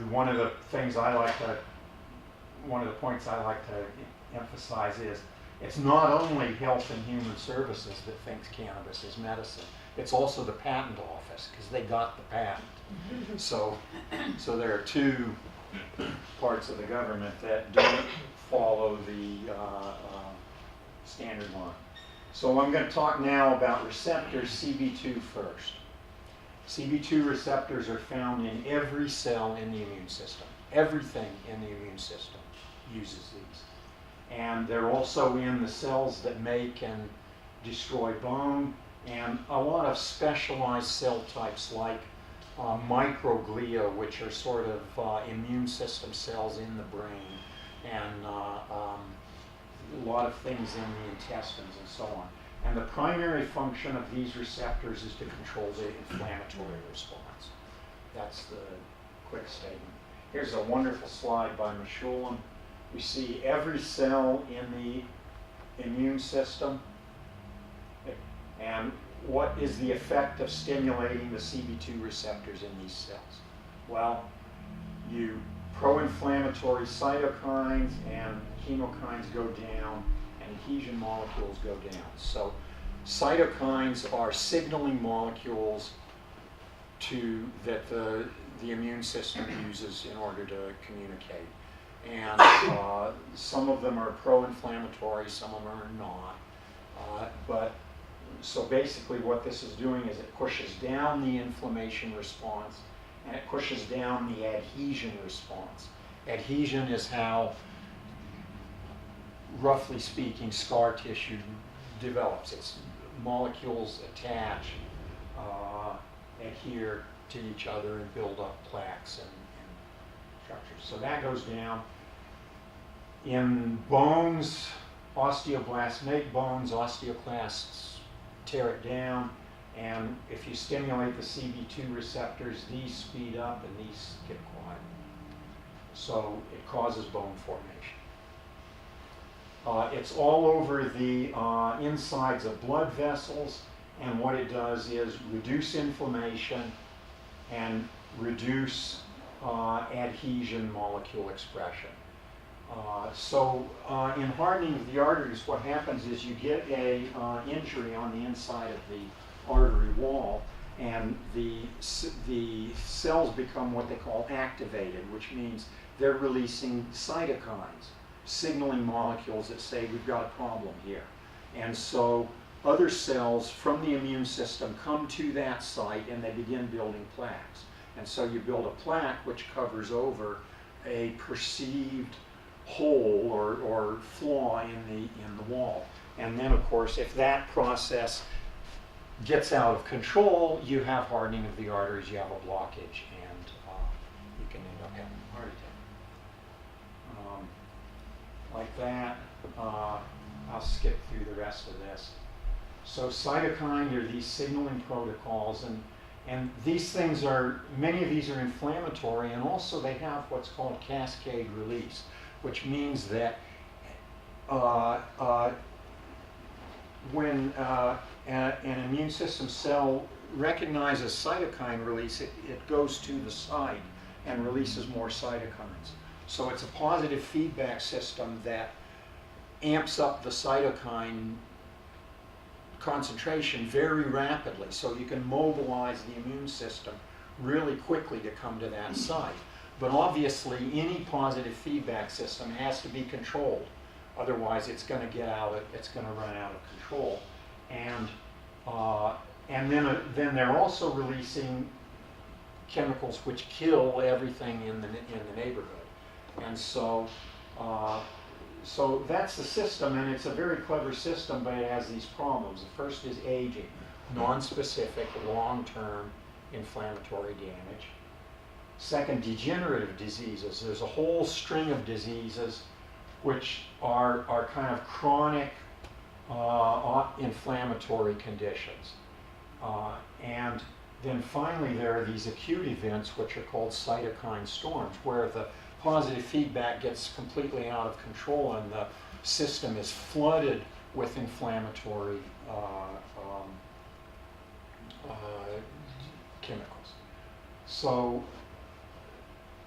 One of the points I like to emphasize is it's not only Health and Human Services that thinks cannabis is medicine. It's also the patent office, because they got the patent. So there are 2 parts of the government that don't follow the standard line. So I'm going to talk now about receptors, CB2 first. CB2 receptors are found in every cell in the immune system. Everything in the immune system uses these. And they're also in the cells that make and destroy bone, and a lot of specialized cell types like microglia, which are sort of immune system cells in the brain, and a lot of things in the intestines and so on. And the primary function of these receptors is to control the inflammatory response. That's the quick statement. Here's a wonderful slide by Mechoulam. We see every cell in the immune system, and what is the effect of stimulating the CB2 receptors in these cells? Well, pro-inflammatory cytokines and chemokines go down, and adhesion molecules go down. So cytokines are signaling molecules that the immune system uses in order to communicate. And some of them are pro-inflammatory, some of them are not. So basically what this is doing is it pushes down the inflammation response, and it pushes down the adhesion response. Adhesion is how, roughly speaking, scar tissue develops. Its molecules attach, adhere to each other and build up plaques and structures. So that goes down. In bones, osteoblasts make bones, osteoclasts tear it down, and if you stimulate the CB2 receptors, these speed up and these get quiet. So it causes bone formation. It's all over the insides of blood vessels, and what it does is reduce inflammation and reduce adhesion molecule expression. In hardening of the arteries, what happens is you get a injury on the inside of the artery wall, and the cells become what they call activated, which means they're releasing cytokines, signaling molecules that say we've got a problem here. And so other cells from the immune system come to that site and they begin building plaques. And so you build a plaque which covers over a perceived hole or flaw in the wall. And then, of course, if that process gets out of control, you have hardening of the arteries, you have a blockage, and you can end up having a heart attack. Like that, I'll skip through the rest of this. So cytokine are these signaling protocols, and these things are, many of these are inflammatory, and also they have what's called cascade release, which means that when an immune system cell recognizes cytokine release, it goes to the site and releases more cytokines. So it's a positive feedback system that amps up the cytokine concentration very rapidly, so you can mobilize the immune system really quickly to come to that site. But obviously, any positive feedback system has to be controlled. Otherwise, it's going to it's going to run out of control. And then they're also releasing chemicals which kill everything in the neighborhood. And so that's the system, and it's a very clever system, but it has these problems. The first is aging, non-specific, long-term inflammatory damage. Second, degenerative diseases. There's a whole string of diseases which are kind of chronic inflammatory conditions. And then finally there are these acute events which are called cytokine storms, where the positive feedback gets completely out of control and the system is flooded with inflammatory chemicals. So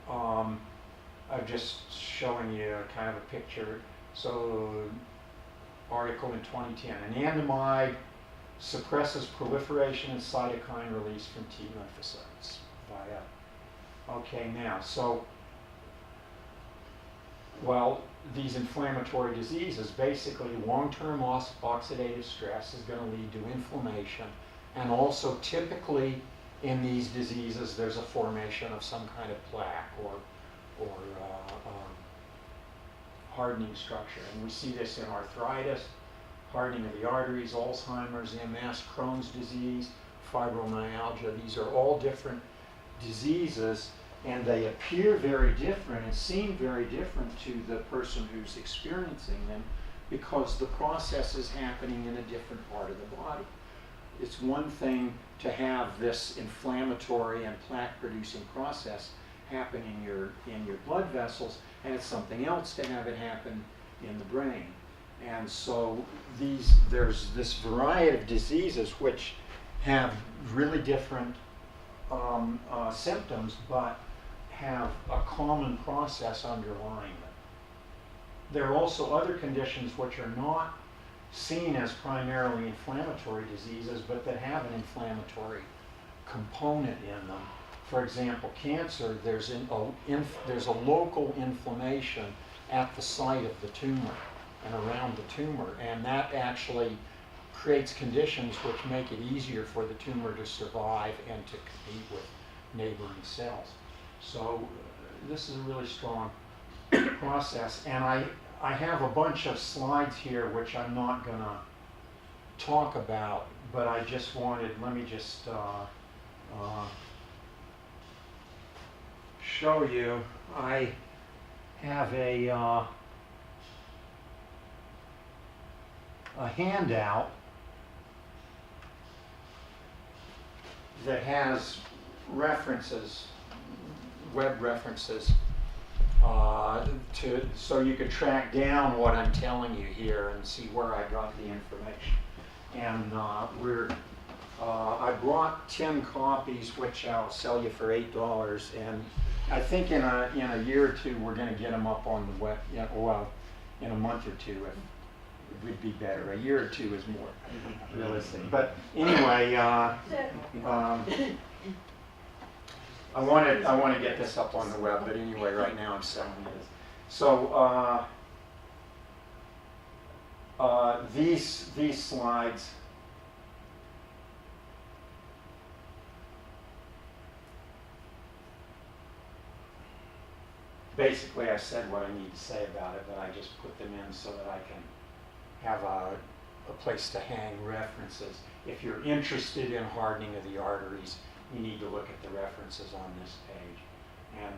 I'm just showing you kind of a picture. So article in 2010, anandamide suppresses proliferation and cytokine release from T lymphocytes via. Okay, now, so, well, these inflammatory diseases, basically long-term oxidative stress is going to lead to inflammation, and also typically in these diseases there's a formation of some kind of plaque or hardening structure. And we see this in arthritis, hardening of the arteries, Alzheimer's, MS, Crohn's disease, fibromyalgia. These are all different diseases, and they appear very different and seem very different to the person who's experiencing them because the process is happening in a different part of the body. It's one thing to have this inflammatory and plaque-producing process happen in your blood vessels, and it's something else to have it happen in the brain. And so there's this variety of diseases which have really different symptoms, but have a common process underlying them. There are also other conditions which are not seen as primarily inflammatory diseases, but that have an inflammatory component in them. For example, cancer, there's a local inflammation at the site of the tumor and around the tumor, and that actually creates conditions which make it easier for the tumor to survive and to compete with neighboring cells. So this is a really strong process, and I have a bunch of slides here which I'm not gonna talk about, but I just wanted, let me just show you. I have a handout that has references, web references, so you could track down what I'm telling you here and see where I got the information. And I brought 10 copies, which I'll sell you for $8. And I think in a year or two we're going to get them up on the web. Yeah, well, in a month or two, it would be better. A year or two is more realistic. But anyway, I want to get this up on the web. But anyway, right now I'm selling it. So these slides. Basically, I said what I need to say about it, but I just put them in so that I can have a place to hang references. If you're interested in hardening of the arteries, you need to look at the references on this page. And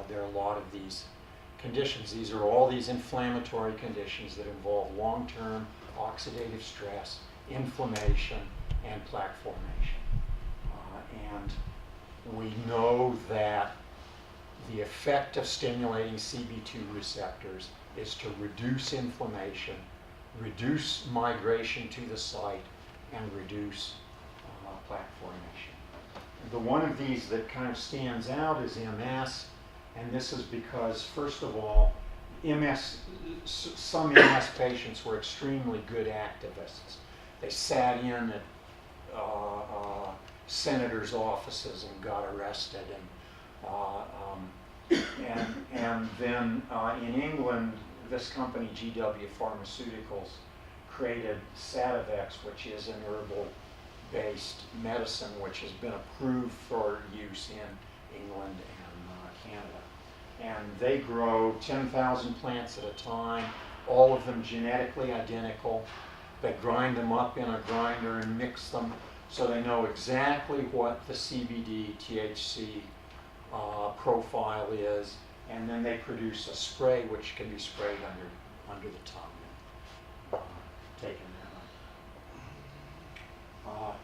there are a lot of these conditions. These are all these inflammatory conditions that involve long-term oxidative stress, inflammation, and plaque formation. And we know that the effect of stimulating CB2 receptors is to reduce inflammation, reduce migration to the site, and reduce plaque formation. The one of these that kind of stands out is MS, and this is because, first of all, some MS patients were extremely good activists. They sat in at senators' offices and got arrested, and then in England, this company, GW Pharmaceuticals, created Sativex, which is an herbal-based medicine which has been approved for use in England and Canada. And they grow 10,000 plants at a time, all of them genetically identical. They grind them up in a grinder and mix them so they know exactly what the CBD, THC profile is, and then they produce a spray which can be sprayed under the tongue. Taken that one.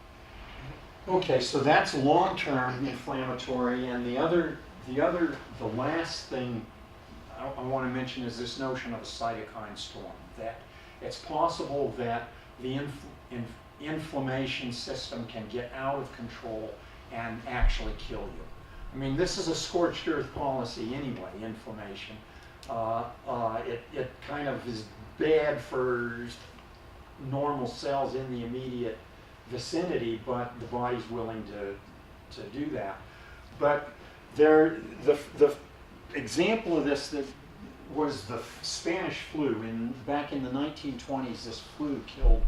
Okay, so that's long-term inflammatory, and the last thing I want to mention is this notion of a cytokine storm. That it's possible that the inflammation system can get out of control and actually kill you. I mean, this is a scorched earth policy anyway, inflammation. It kind of is bad for normal cells in the immediate vicinity, but the body's willing to do that. But the example of this that was the Spanish flu. Back in the 1920s, this flu killed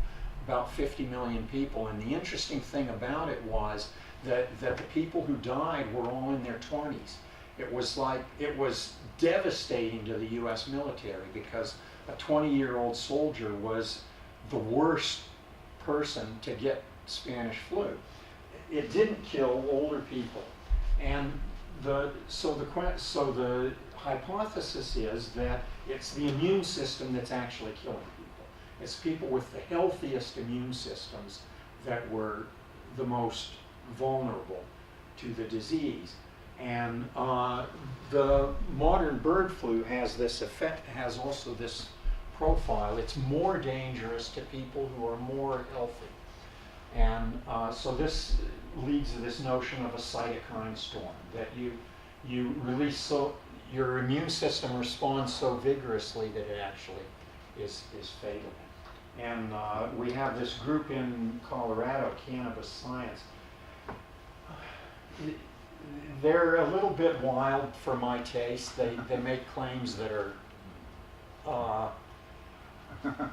about 50 million people, and the interesting thing about it was that the people who died were all in their 20s. It was devastating to the US military because a 20-year-old soldier was the worst person to get Spanish flu. It didn't kill older people. And so the hypothesis is that it's the immune system that's actually killing people. It's people with the healthiest immune systems that were the most vulnerable to the disease. And the modern bird flu has this effect, has also this profile. It's more dangerous to people who are more healthy. And so this leads to this notion of a cytokine storm, that you release, your immune system responds so vigorously that it actually is fatal. And we have this group in Colorado, Cannabis Science. They're a little bit wild for my taste. They make claims that are that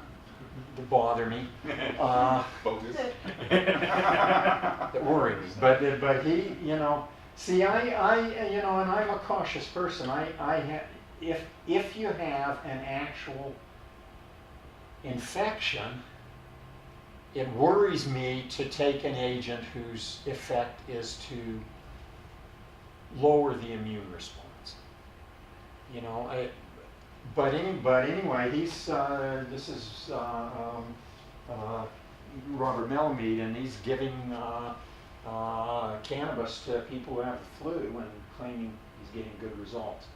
bother me. Bogus. That worry me. But he, see, I and I'm a cautious person. If you have an actual infection, it worries me to take an agent whose effect is to lower the immune response. You know, but anyway, this is Robert Melamede, and he's giving cannabis to people who have the flu and claiming he's getting good results.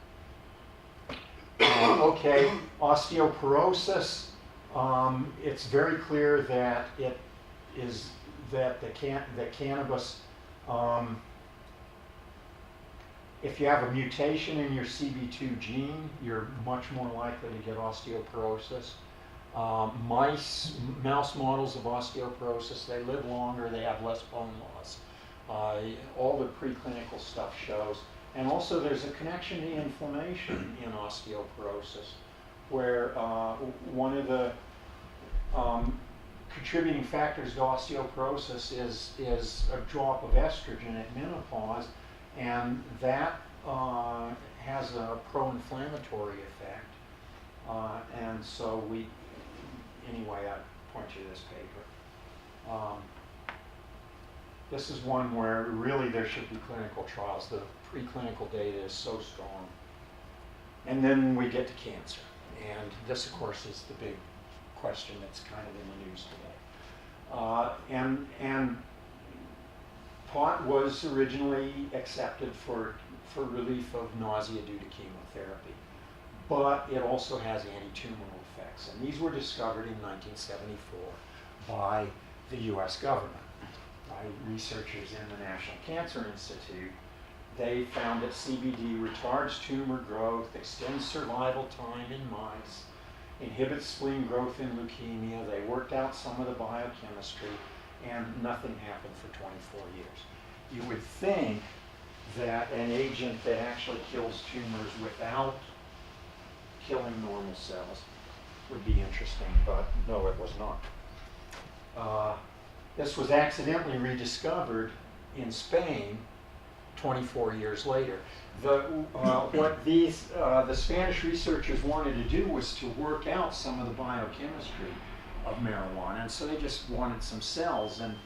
Okay, osteoporosis. It's very clear that it is that the cannabis. If you have a mutation in your CB2 gene, you're much more likely to get osteoporosis. Mouse models of osteoporosis, they live longer, they have less bone loss. All the preclinical stuff shows. And also there's a connection to inflammation in osteoporosis, where one of the contributing factors to osteoporosis is a drop of estrogen at menopause, and that has a pro-inflammatory effect. And so anyway, I point you to this paper. This is one where really there should be clinical trials. The preclinical data is so strong. And then we get to cancer. And this, of course, is the big question that's kind of in the news today. And pot was originally accepted for relief of nausea due to chemotherapy. But it also has anti-tumoral effects. And these were discovered in 1974 by the US government, by researchers in the National Cancer Institute. They found that CBD retards tumor growth, extends survival time in mice, inhibits spleen growth in leukemia. They worked out some of the biochemistry, and nothing happened for 24 years. You would think that an agent that actually kills tumors without killing normal cells would be interesting, but no, it was not. This was accidentally rediscovered in Spain 24 years later. What the Spanish researchers wanted to do was to work out some of the biochemistry of marijuana, and so they just wanted some cells, and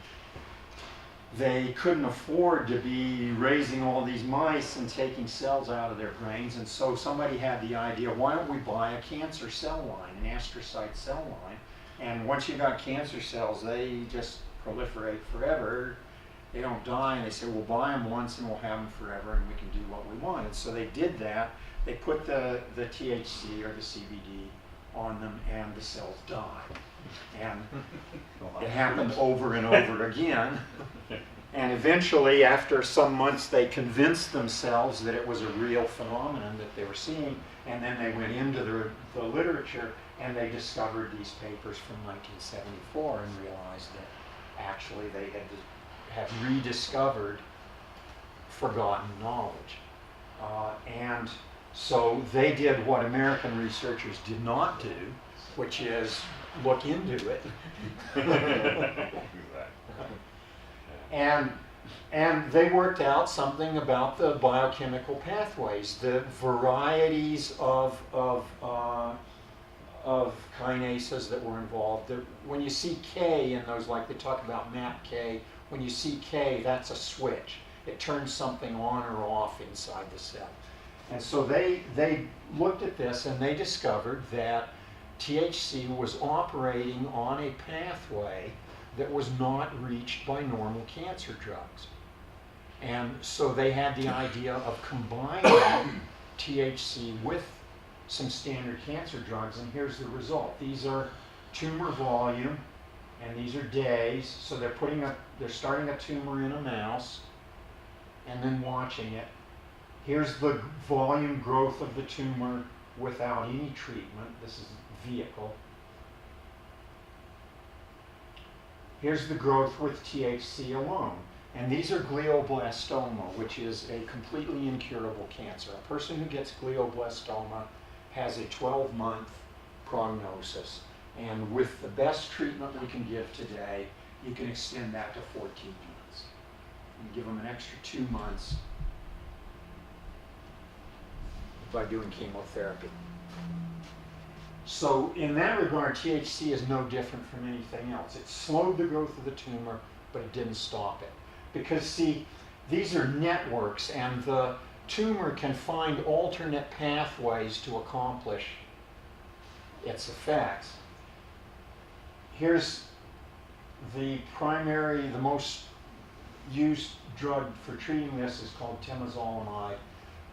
they couldn't afford to be raising all these mice and taking cells out of their brains, and so somebody had the idea, why don't we buy a cancer cell line, an astrocyte cell line, and once you got cancer cells, they just proliferate forever. They don't die, and they say, we'll buy them once and we'll have them forever and we can do what we want. And so they did that. They put the THC or the CBD on them, and the cells died. And it happened over and over again. And eventually, after some months, they convinced themselves that it was a real phenomenon that they were seeing, and then they went into the literature and they discovered these papers from 1974 and realized that actually they have rediscovered forgotten knowledge. And so they did what American researchers did not do, which is look into it. And they worked out something about the biochemical pathways, the varieties of kinases that were involved. When you see K in those, like they talk about MAPK, when you see K, that's a switch. It turns something on or off inside the cell. And so they looked at this and they discovered that THC was operating on a pathway that was not reached by normal cancer drugs. And so they had the idea of combining THC with some standard cancer drugs, and here's the result. These are tumor volume, and these are days. So they're starting a tumor in a mouse, and then watching it. Here's the volume growth of the tumor without any treatment. This is vehicle. Here's the growth with THC alone. And these are glioblastoma, which is a completely incurable cancer. A person who gets glioblastoma has a 12-month prognosis. And with the best treatment we can give today, you can extend that to 14 months. You give them an extra 2 months by doing chemotherapy. So in that regard, THC is no different from anything else. It slowed the growth of the tumor, but it didn't stop it. Because see, these are networks, and the tumor can find alternate pathways to accomplish its effects. Here's the most used drug for treating this is called temozolomide,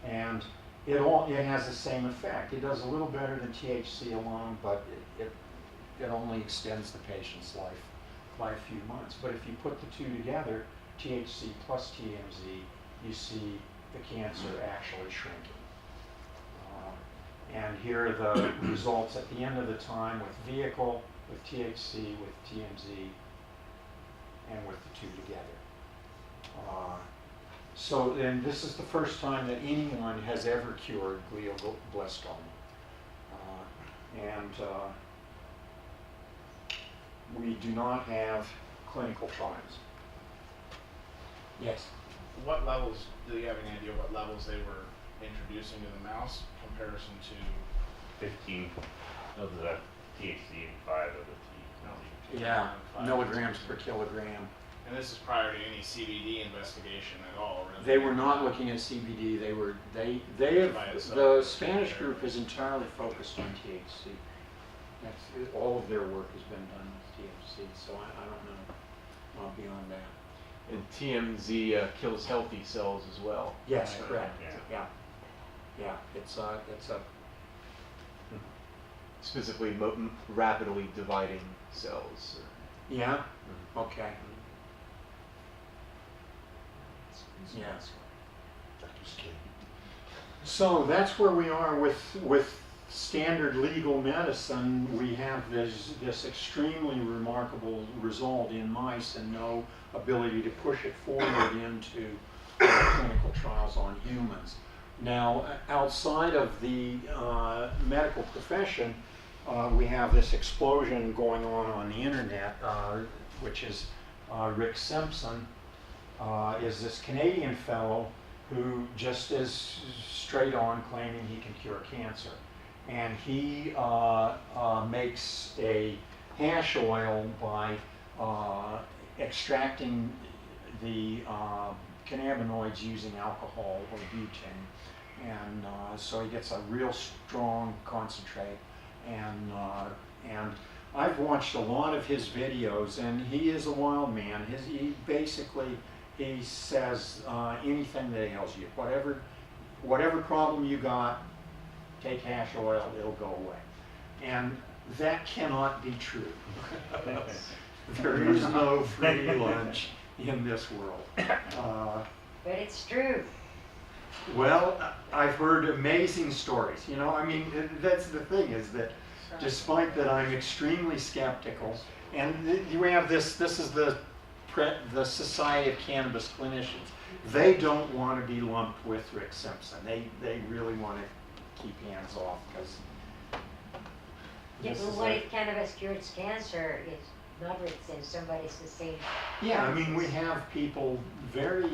and it has the same effect. It does a little better than THC alone, but it only extends the patient's life by a few months. But if you put the two together, THC plus TMZ, you see the cancer actually shrinking. And here are the results at the end of the time with vehicle, with THC, with TMZ, and with the two together. So then this is the first time that anyone has ever cured glioblastoma. We do not have clinical trials. Yes? What levels, do you have any idea what levels they were introducing to the mouse comparison to? 15 of the THC and 5 of the TMZ. Yeah, milligrams per kilogram. And this is prior to any CBD investigation at all, really? They were not looking at CBD. The Spanish group is entirely focused on THC. All of their work has been done with THC, so I don't know beyond that. And TMZ kills healthy cells as well. Yes, right? correct. Yeah. It's a Specifically, rapidly dividing cells. yeah. Okay. Yeah. So that's where we are with standard legal medicine. We have this extremely remarkable result in mice and no ability to push it forward into clinical trials on humans. Now, outside of the medical profession, we have this explosion going on the internet, which is Rick Simpson is this Canadian fellow who just is straight on claiming he can cure cancer. And he makes a hash oil by extracting the cannabinoids using alcohol or butane. And so he gets a real strong concentrate. And I've watched a lot of his videos, and he is a wild man. He says anything that ails you, whatever problem you got, take hash oil, it'll go away. And that cannot be true. There is no free lunch in this world. But it's true. Well, I've heard amazing stories. You know, I mean, that's the thing, is that despite that I'm extremely skeptical, and we have this is the Society of Cannabis Clinicians. They don't want to be lumped with Rick Simpson. They really want to keep hands off, because Yeah, but what if cannabis cures cancer? It's not Rick Simpson, somebody's the same. yeah, I mean, we have people very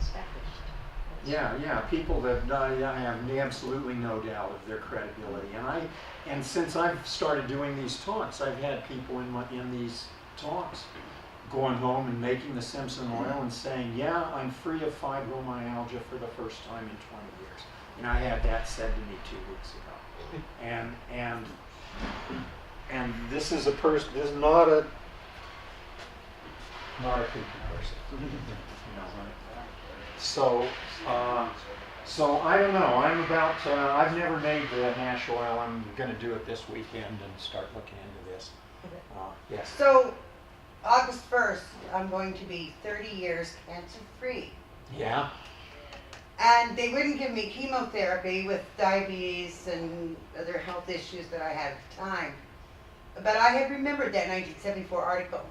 Established. yeah, people that I have absolutely no doubt of their credibility. And since I've started doing these talks, I've had people in these talks going home and making the Simpson oil and saying, yeah, I'm free of fibromyalgia for the first time in 20 years. And I had that said to me 2 weeks ago. And this is a person, this is not a creepy person. So I don't know. I've never made the hash oil. I'm going to do it this weekend and start looking into this. Yes. So, August 1st, I'm going to be 30 years cancer-free. Yeah. And they wouldn't give me chemotherapy with diabetes and other health issues that I had at the time. But I had remembered that 1974 article.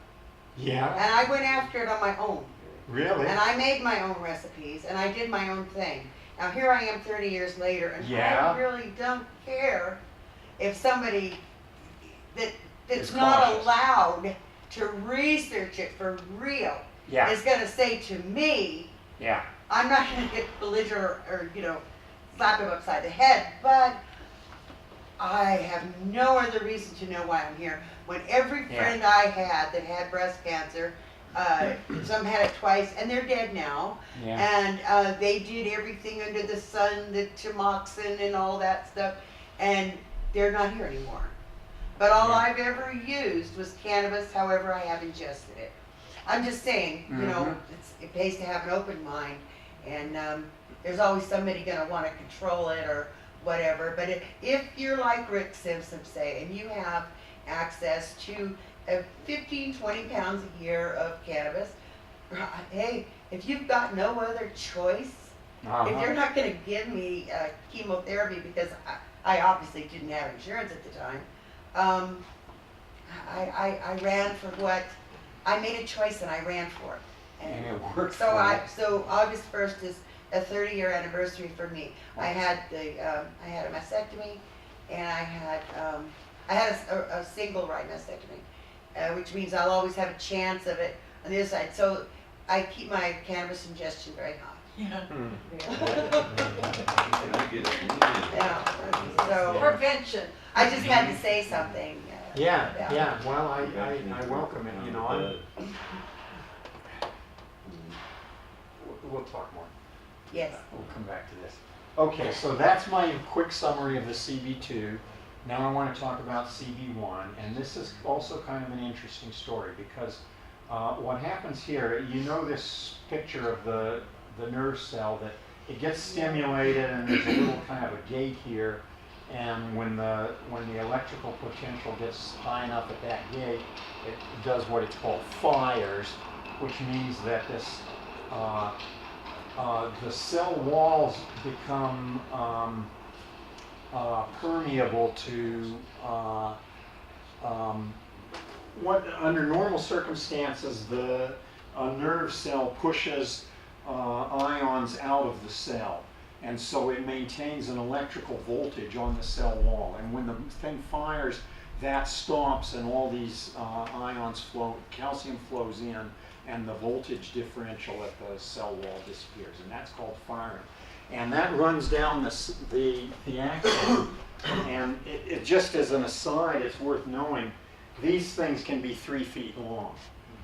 Yeah. And I went after it on my own. Really? And I made my own recipes, and I did my own thing. Now here I am 30 years later, and Yeah. I really don't care if somebody that's Is not cautious. allowed to research it for real Yeah. is going to say to me Yeah. I'm not gonna get belligerent or, slap him upside the head, but I have no other reason to know why I'm here. When every Yeah. friend I had that had breast cancer, some had it twice, and they're dead now. Yeah. And they did everything under the sun, the tamoxifen and all that stuff, and they're not here anymore. But all Yeah. I've ever used was cannabis, however I have ingested it. I'm just saying, Mhm. it pays to have an open mind, and there's always somebody gonna wanna control it or whatever. But if you're like Rick Simpson say, and you have access to 15, 20 pounds a year of cannabis, hey, if you've got no other choice, if you're not gonna give me chemotherapy because I obviously didn't have insurance at the time, I ran for what, I made a choice and I ran for it. And it worked So for you. so August 1st is a 30-year anniversary for me. I had I had a mastectomy, and I had a single right mastectomy, which means I'll always have a chance of it on the other side. So I keep my cannabis ingestion very high. Yeah. So Prevention. I just had to say something. Yeah, about- yeah, well, I welcome it, we'll talk more. Yes. We'll come back to this. Okay, so that's my quick summary of the CB2. Now I want to talk about CB1, and this is also kind of an interesting story because what happens here, this picture of the nerve cell that it gets stimulated and there's a little kind of a gate here, and when the electrical potential gets high enough at that gate, it does what it's called fires, which means that this the cell walls become permeable to what under normal circumstances a nerve cell pushes ions out of the cell, and so it maintains an electrical voltage on the cell wall, and when the thing fires, that stops and all these ions flow, calcium flows in, and the voltage differential at the cell wall disappears, and that's called firing. And that runs down the axis, and it just as an aside, it's worth knowing, these things can be 3 feet long.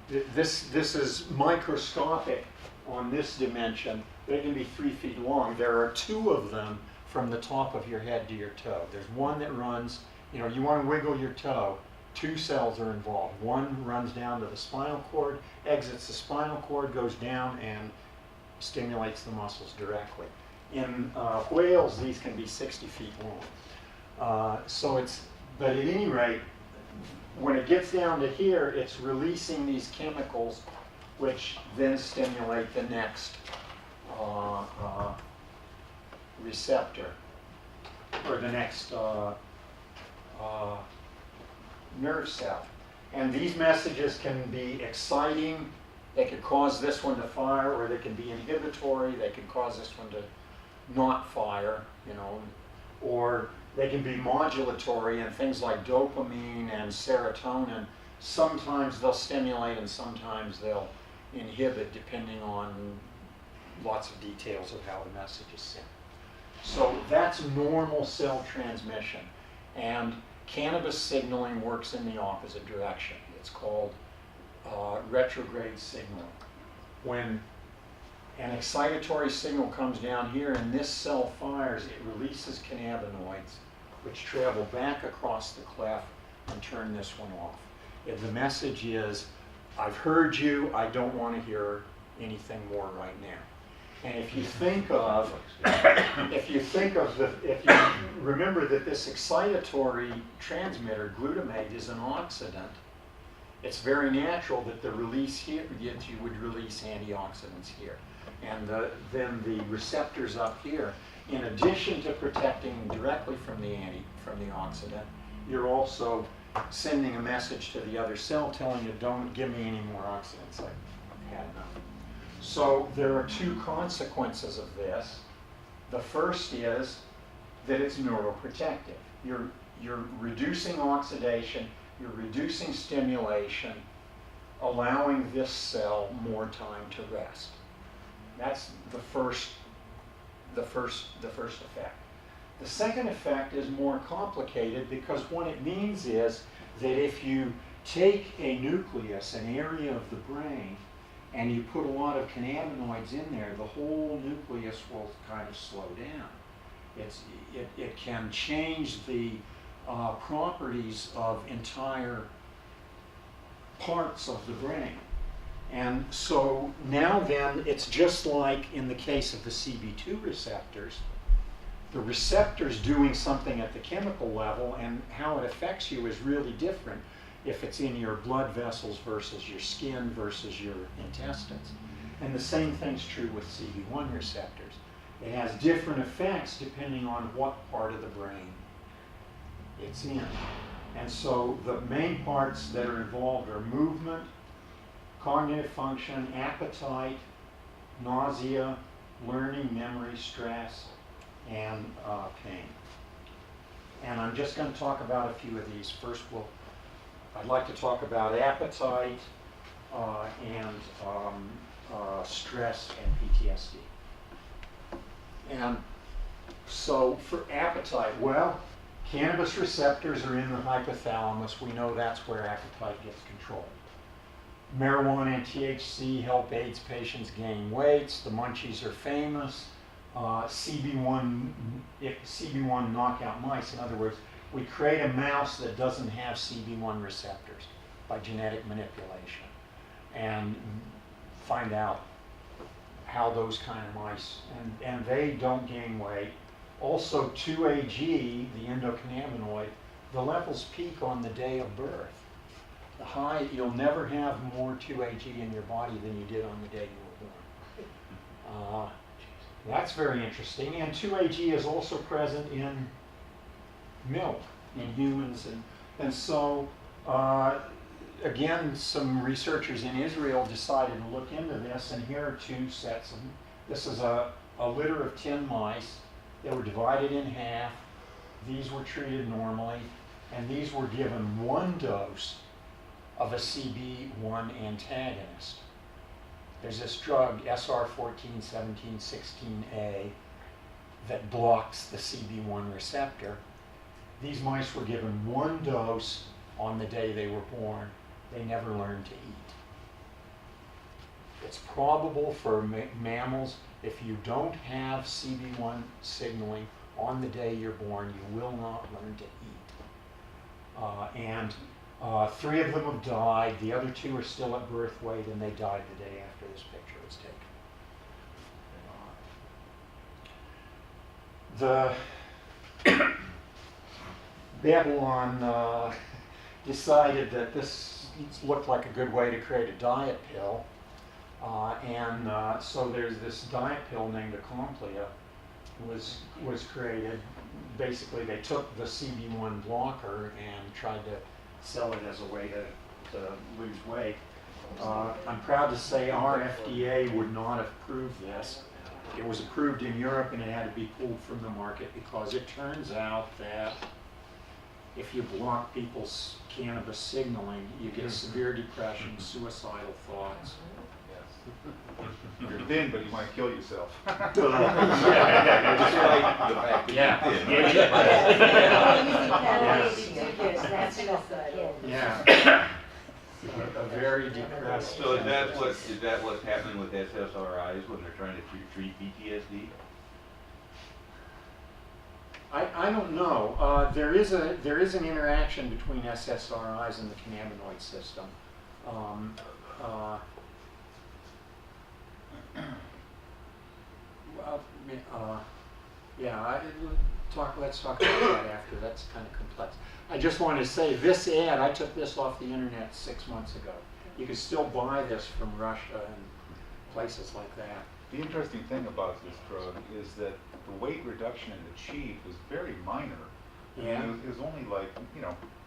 This is microscopic on this dimension. They can be 3 feet long. There are 2 of them from the top of your head to your toe. There's one that runs, you want to wiggle your toe, 2 cells are involved. One runs down to the spinal cord, exits the spinal cord, goes down and stimulates the muscles directly. In whales, these can be 60 feet long. But at any rate, when it gets down to here, it's releasing these chemicals which then stimulate the next receptor, or the next nerve cell. And these messages can be exciting, they could cause this one to fire, or they can be inhibitory, they could cause this one to not fire, or they can be modulatory, and things like dopamine and serotonin, sometimes they'll stimulate and sometimes they'll inhibit depending on lots of details of how the message is sent. So that's normal cell transmission. And cannabis signaling works in the opposite direction. It's called retrograde signaling. When an excitatory signal comes down here and this cell fires, it releases cannabinoids which travel back across the cleft and turn this one off. If the message is, I've heard you, I don't want to hear anything more right now. And if you remember that this excitatory transmitter, glutamate, is an oxidant, it's very natural that the release here, you would release antioxidants here. And then the receptors up here, in addition to protecting directly from the oxidant, you're also sending a message to the other cell telling it, don't give me any more oxidants, I've had enough. So there are 2 consequences of this. The first is that it's neuroprotective. You're reducing oxidation, you're reducing stimulation, allowing this cell more time to rest. That's the first effect. The second effect is more complicated because what it means is that if you take a nucleus, an area of the brain, and you put a lot of cannabinoids in there, the whole nucleus will kind of slow down. It can change the properties of entire parts of the brain. And so now then, it's just like in the case of the CB2 receptors, the receptor's doing something at the chemical level, and how it affects you is really different if it's in your blood vessels versus your skin versus your intestines. And the same thing's true with CB1 receptors. It has different effects depending on what part of the brain it's in. And so the main parts that are involved are movement, cognitive function, appetite, nausea, learning, memory, stress, and pain. And I'm just going to talk about a few of these. First, I'd like to talk about appetite and stress and PTSD. And so for appetite, well, cannabis receptors are in the hypothalamus. We know that's where appetite gets controlled. Marijuana and THC help AIDS patients gain weight. The munchies are famous. CB1 knockout mice, in other words, we create a mouse that doesn't have CB1 receptors by genetic manipulation and find out how those kind of mice, and they don't gain weight. Also 2-AG, the endocannabinoid, the levels peak on the day of birth. The high, you'll never have more 2-AG in your body than you did on the day you were born. That's very interesting. And 2-AG is also present in milk in humans. And so, again, some researchers in Israel decided to look into this, and here are two sets of them. This is a litter of 10 mice. They were divided in half. These were treated normally, and these were given one dose of a CB1 antagonist. There's this drug, SR14-17-16A, that blocks the CB1 receptor. These mice were given one dose on the day they were born. They never learned to eat. It's probable for mammals, if you don't have CB1 signaling on the day you're born, you will not learn to eat. 3 of them have died. The other 2 are still at birth weight, and they died the day after this picture was taken. The Babylon decided that this looked like a good way to create a diet pill. So there's this diet pill named Acomplia was created. Basically, they took the CB1 blocker and tried to sell it as a way to lose weight. I'm proud to say our FDA would not have approved this. It was approved in Europe and it had to be pulled from the market because it turns out that if you block people's cannabis signaling, you get severe depression, suicidal thoughts. You're thin, but you might kill yourself. Despite the fact that Yeah. A very depressed. So is that what's happening with SSRIs when they're trying to treat PTSD? I don't know. There is an interaction between SSRIs and the cannabinoid system. Let's talk about that after. That's kind of complex. I just wanted to say this ad, I took this off the internet 6 months ago. You can still buy this from Russia and places like that. The interesting thing about this drug is that the weight reduction it achieved was very minor. Yeah. It was only like,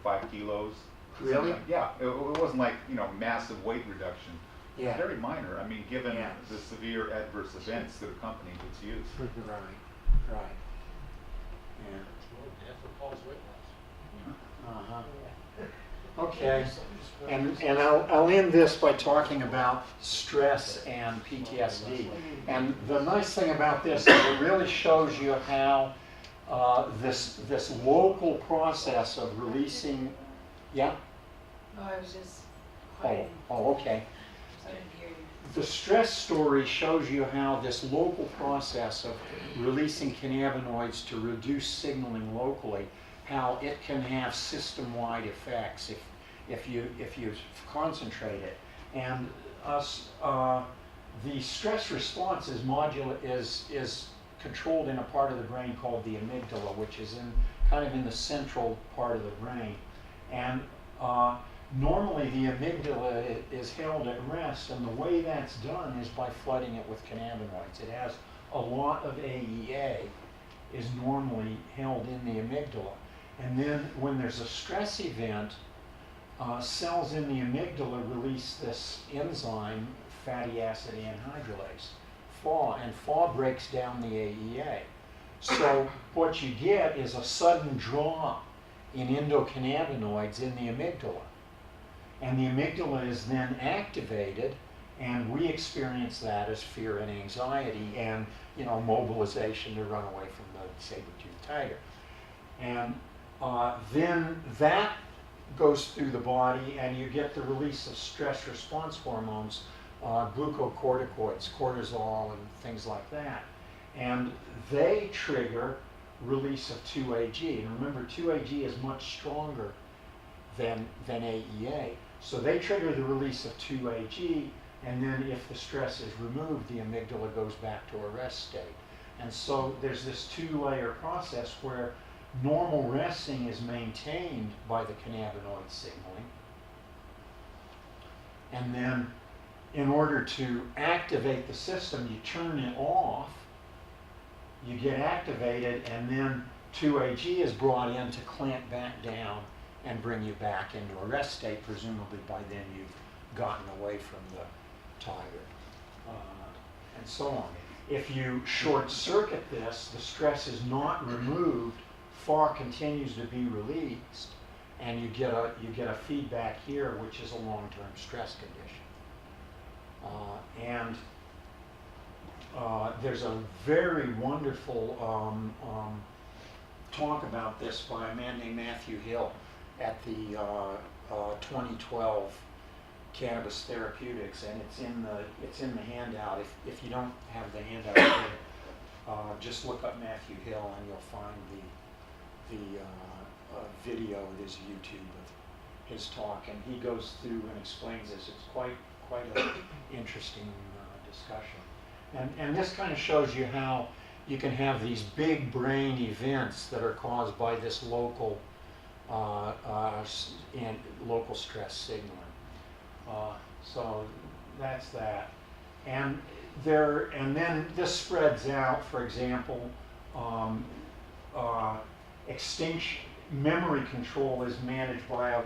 5 kilos. Really? Yeah. It wasn't like, massive weight reduction. Yeah. Very minor. I mean, given Yeah. the severe adverse events that accompanied its use. Right. Yeah. Death or Paul's weight loss. Uh-huh. Okay, and I'll end this by talking about stress and PTSD. And the nice thing about this is it really shows you how this local process of releasing, yeah? No, I was just Oh, okay. I didn't hear you. The stress story shows you how this local process of releasing cannabinoids to reduce signaling locally, how it can have system-wide effects if you concentrate it. And the stress response is controlled in a part of the brain called the amygdala, which is kind of in the central part of the brain. And normally the amygdala is held at rest, and the way that's done is by flooding it with cannabinoids. It has a lot of AEA is normally held in the amygdala. And then when there's a stress event, cells in the amygdala release this enzyme, fatty acid anhydrolase, FAW, and FAW breaks down the AEA. So what you get is a sudden drop in endocannabinoids in the amygdala. And the amygdala is then activated, and we experience that as fear and anxiety and, mobilization to run away from the saber-toothed tiger. And then that goes through the body, and you get the release of stress response hormones, glucocorticoids, cortisol, and things like that. And they trigger release of 2-AG. And remember, 2-AG is much stronger than AEA. So they trigger the release of 2-AG, and then if the stress is removed, the amygdala goes back to a rest state. And so there's this two-layer process where normal resting is maintained by the cannabinoid signaling. And then in order to activate the system, you turn it off, you get activated, and then 2-AG is brought in to clamp back down and bring you back into a rest state. Presumably by then you've gotten away from the tiger, and so on. If you short circuit this, the stress is not removed, FAW continues to be released, and you get a feedback here, which is a long-term stress condition. There's a very wonderful talk about this by a man named Matthew Hill at the 2012 Cannabis Therapeutics, and it's in the handout. If you don't have the handout here, just look up Matthew Hill and you'll find the video of his YouTube of his talk, and he goes through and explains this. It's quite an interesting discussion. And this kind of shows you how you can have these big brain events that are caused by this local local stress signaling. So that's that. And then this spreads out. For example, extinction, memory control is managed by a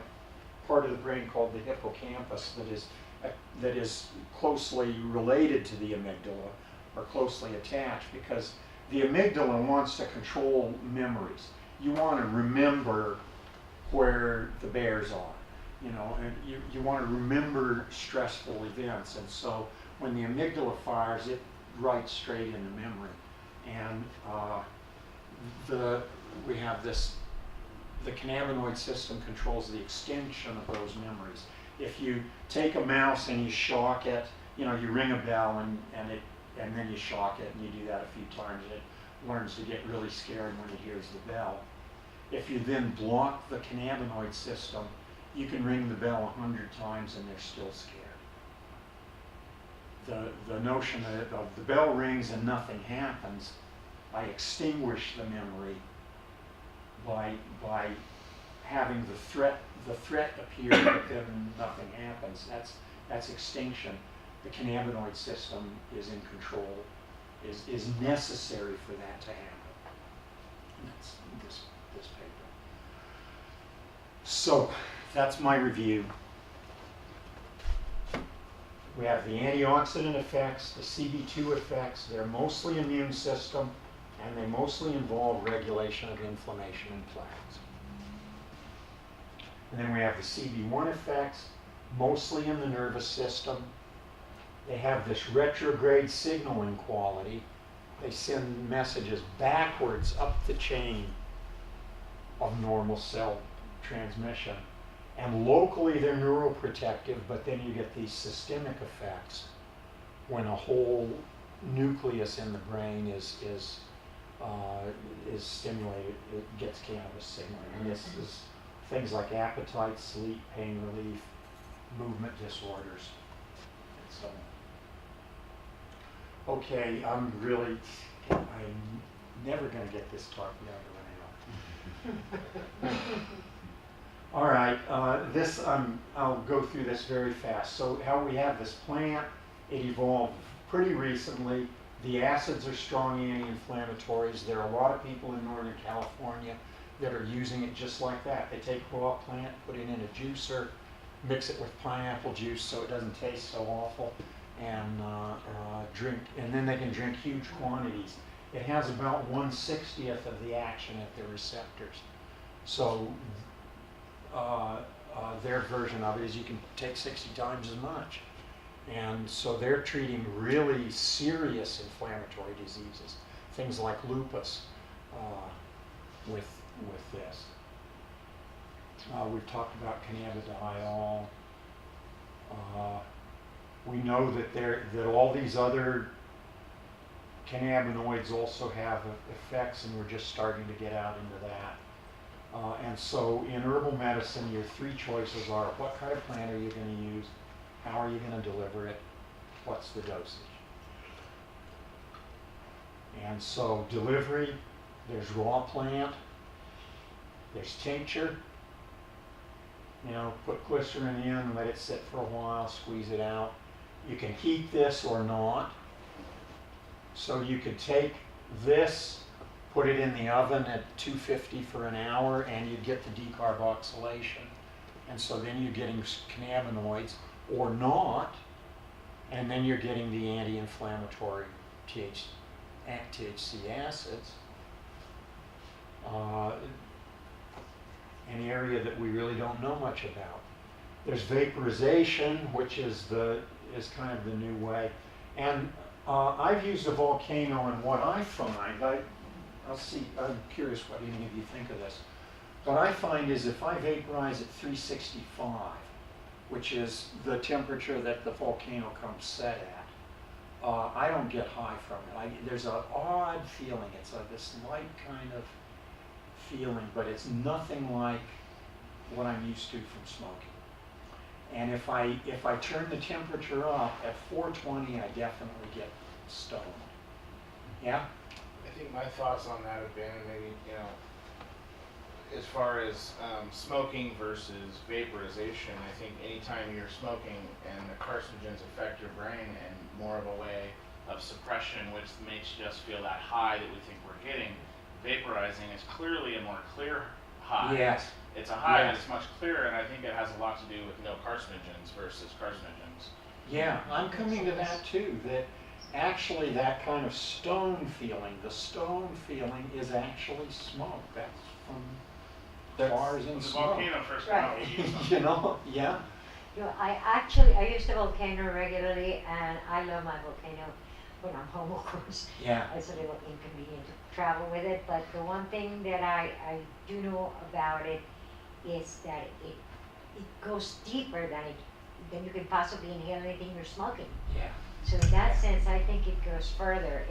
part of the brain called the hippocampus that is closely related to the amygdala, or closely attached, because the amygdala wants to control memories. You want to remember where the bears are, and you want to remember stressful events. And so when the amygdala fires, it writes straight into memory. And we have this, the cannabinoid system controls the extinction of those memories. If you take a mouse and you shock it, you ring a bell and then you shock it, and you do that a few times, and it learns to get really scared when it hears the bell. If you then block the cannabinoid system, you can ring the bell 100 times and they're still scared. The notion of the bell rings and nothing happens, I extinguish the memory by having the threat appear, but then nothing happens. That's extinction. The cannabinoid system is in control, is necessary for that to happen. And that's this paper. So that's my review. We have the antioxidant effects, the CB2 effects. They're mostly immune system, and they mostly involve regulation of inflammation and plaques. And then we have the CB1 effects, mostly in the nervous system. They have this retrograde signaling quality. They send messages backwards up the chain of normal cell transmission. And locally they're neuroprotective, but then you get these systemic effects when a whole nucleus in the brain is stimulated, it gets cannabis signaling. And this is things like appetite, sleep, pain relief, movement disorders, and so on. Okay, I'm never going to get this talk down to an hour. All right, I'll go through this very fast. So how we have this plant, it evolved pretty recently. The acids are strong anti-inflammatories. There are a lot of people in Northern California that are using it just like that. They take raw plant, put it in a juicer, mix it with pineapple juice so it doesn't taste so awful, and drink. And then they can drink huge quantities. It has about 1/60th of the action at the receptors. So their version of it is you can take 60 times as much. And so they're treating really serious inflammatory diseases, things like lupus with this. We've talked about cannabidiol. We know that all these other cannabinoids also have effects, and we're just starting to get out into that. And so in herbal medicine, your three choices are: what kind of plant are you going to use? How are you going to deliver it? What's the dosage? And so delivery, there's raw plant, there's tincture. You know, put glycerin in, let it sit for a while, squeeze it out. You can heat this or not. So you could take this, put it in the oven at 250 for an hour, and you'd get the decarboxylation. And so then you're getting cannabinoids, or not, and then you're getting the anti-inflammatory THC acids. An area that we really don't know much about. There's vaporization, which is kind of the new way. And I've used a volcano, and what I find, I'm curious what any of you think of this. What I find is if I vaporize at 365, which is the temperature that the volcano comes set at, I don't get high from it. There's an odd feeling. It's this light kind of feeling, but it's nothing like what I'm used to from smoking. And if I turn the temperature up at 420, I definitely get stoned. Yeah? I think my thoughts on that have been, maybe, as far as smoking versus vaporization, I think anytime you're smoking and the carcinogens affect your brain in more of a way of suppression, which makes you just feel that high that we think we're getting, vaporizing is clearly a more clear high. Yes. It's a high Yes. and it's much clearer, and I think it has a lot to do with no carcinogens versus carcinogens. Yeah, I'm coming to that too, that actually that kind of stone feeling, the stone feeling is actually smoke. That's from bars and The smoke. volcano first Right. You know, yeah. You know, I use the volcano regularly, and I love my volcano when I'm home, of course. Yeah. It's a little inconvenient to travel with it, but the one thing that I do know about it is that it goes deeper than you can possibly inhale anything you're smoking. Yeah. So in that sense, I think it goes further.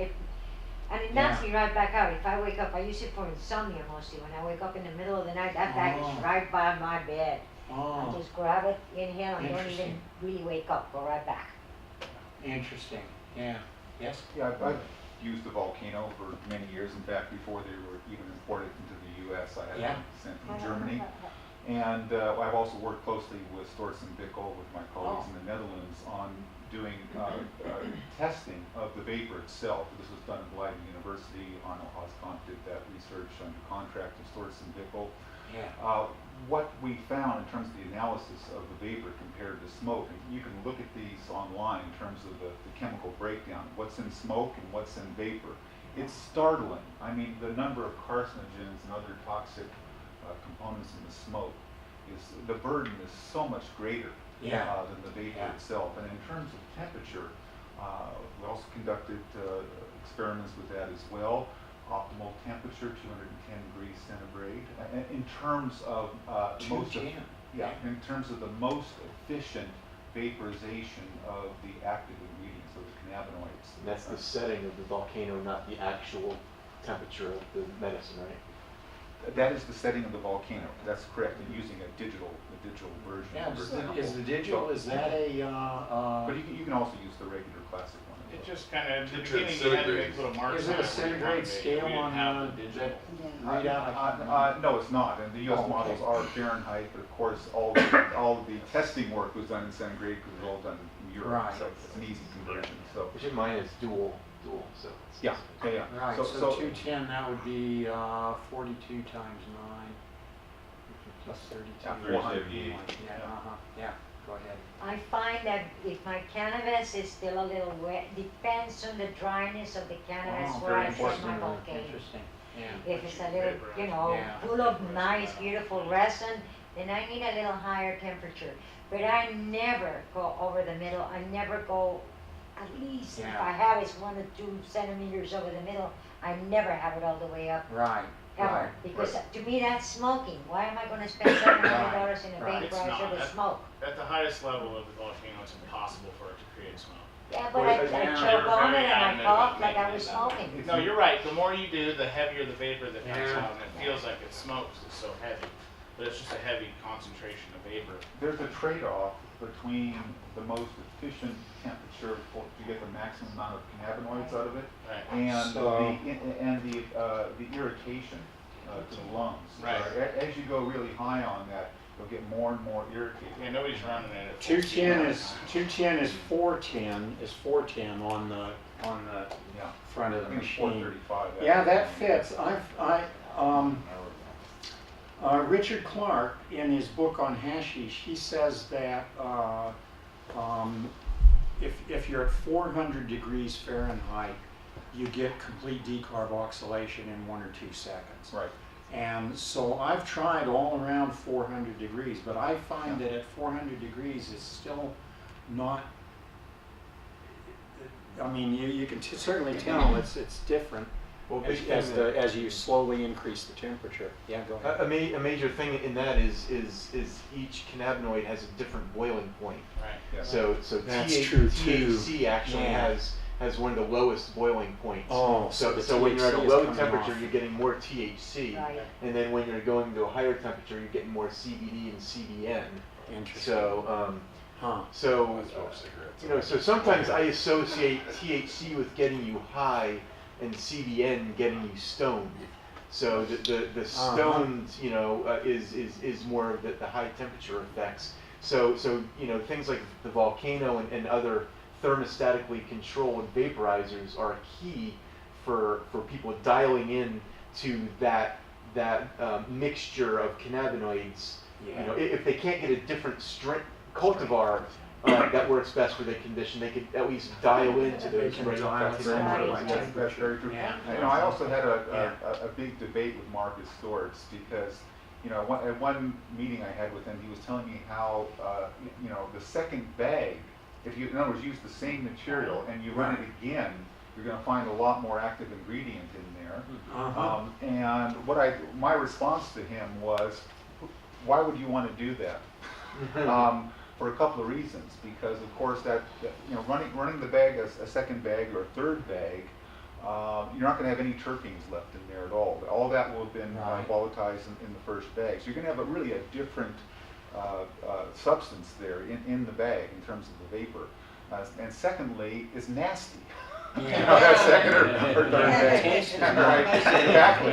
And it knocks me right back out. If I wake up, I use it for insomnia mostly. When I wake up in the middle of the night, that bag is right by my bed. I just grab it, inhale, and don't even really wake up. Go right back. Interesting. Yeah. Yes? Yeah, I've used the volcano for many years. In fact, before they were even imported into the U.S., I had them sent from Germany. And I've also worked closely with Storz and Bickel, with my colleagues in the Netherlands, on doing testing of the vapor itself. This was done at Leiden University. Arno Hoskamp did that research under contract with Storz and Bickel. Yeah. What we found in terms of the analysis of the vapor compared to smoke, and you can look at these online in terms of the chemical breakdown, what's in smoke and what's in vapor. It's startling. I mean, the number of carcinogens and other toxic components in the smoke is, the burden is so much greater Yeah. than the vapor Yeah. itself. And in terms of temperature, we also conducted experiments with that as well. Optimal temperature, 210 degrees centigrade. In terms of most of, 210. yeah, in terms of the most efficient vaporization of the active ingredients, of the cannabinoids. And that's the setting of the volcano, not the actual temperature of the medicine, right? That is the setting of the volcano. That's correct. And using a digital version. Yeah, for is example. the digital, is that a, But you can also use the regular classic one. It just kind of, in the It's beginning, you had to centigrade. make little marks is on it a it where you centigrade wanted it. scale We didn't on have that the digital. readout? No, it's not. And the U.S. Oh, okay. models are Fahrenheit, but of course, all of the testing work was done in centigrade because it was all done in Europe. Right. So it's an easy conversion. So Which in mine is dual, so. it's- yeah. Right, so 210, that would be 42 times 9, plus 32. Yeah, 478. Yeah, yeah, go ahead. I find that if my cannabis is still a little wet, depends on the dryness of the cannabis Oh, where very I set important. my volcano. Interesting, yeah. If it's a little, you know, Yeah. full of nice, beautiful resin, then I need a little higher temperature. But I never go over the middle. I never go, at least if Yeah. I have it's 1 or 2 centimeters over the middle. I never have it all the way up, Right, ever. right. Because to me, that's smoking. Why am I gonna spend $700 in a Right. It's vaporizer not. to smoke? At the highest level of the volcano, it's impossible for it to create smoke. Yeah, but Well, I yeah. choke on it and I Very cough like I adamant was about smoking. No, you're right. The more you do, the heavier the vapor that comes Yeah. out, and it feels like it smokes. It's so heavy, but it's just a heavy concentration of vapor. There's a trade-off between the most efficient temperature to get the maximum amount of cannabinoids out of it, Right. and So- the irritation to the lungs. Right. As you go really high on that, you'll get more and more irritated. Yeah, nobody's running it at full 210 speed. is 410 on the Yeah. front of the I think it's machine. 435. Yeah, that fits. Richard Clark, in his book on hashish, he says that if you're at 400 degrees Fahrenheit, you get complete decarboxylation in 1 or 2 seconds. Right. And so I've tried all around 400 degrees, but I find that at 400 degrees it's still not, I mean, you can certainly tell it's different. Well, As you slowly increase the temperature. Yeah, go ahead. A major thing in that is each cannabinoid has a different boiling point. Right. Yeah. So That's true, too. THC actually Yeah. has one of the lowest boiling points. Oh, so the when you're at a THC is low coming temperature, off. you're getting more THC, Right. and then when you're going to a higher temperature, you're getting more CBD and CBN. Interesting. So Huh. so so sometimes I associate THC with getting you high and CBN getting you stoned. So the stoned, is more of the high temperature effects. So things like the volcano and other thermostatically controlled vaporizers are key for people dialing in to that mixture of cannabinoids. Yeah. If they can't get a different cultivar that works best for their condition, they could at least dial into those can right dial it cannabinoids. in. That's very true. Yeah. I also had a big debate with Marcus Storz because, at one meeting I had with him, he was telling me how, the second bag, if you, in other words, use the same material and you run it again, you're going to find a lot more active ingredient in there. Uh-huh. And my response to him was, why would you want to do that? For a couple of reasons. Because of course running the bag as a second bag or a third bag, you're not going to have any terpenes left in there at all. All that will have been volatilized in the first bag. So you're going to have a different substance there in the bag in terms of the vapor. And secondly, it's nasty. That second or third bag. Right, exactly.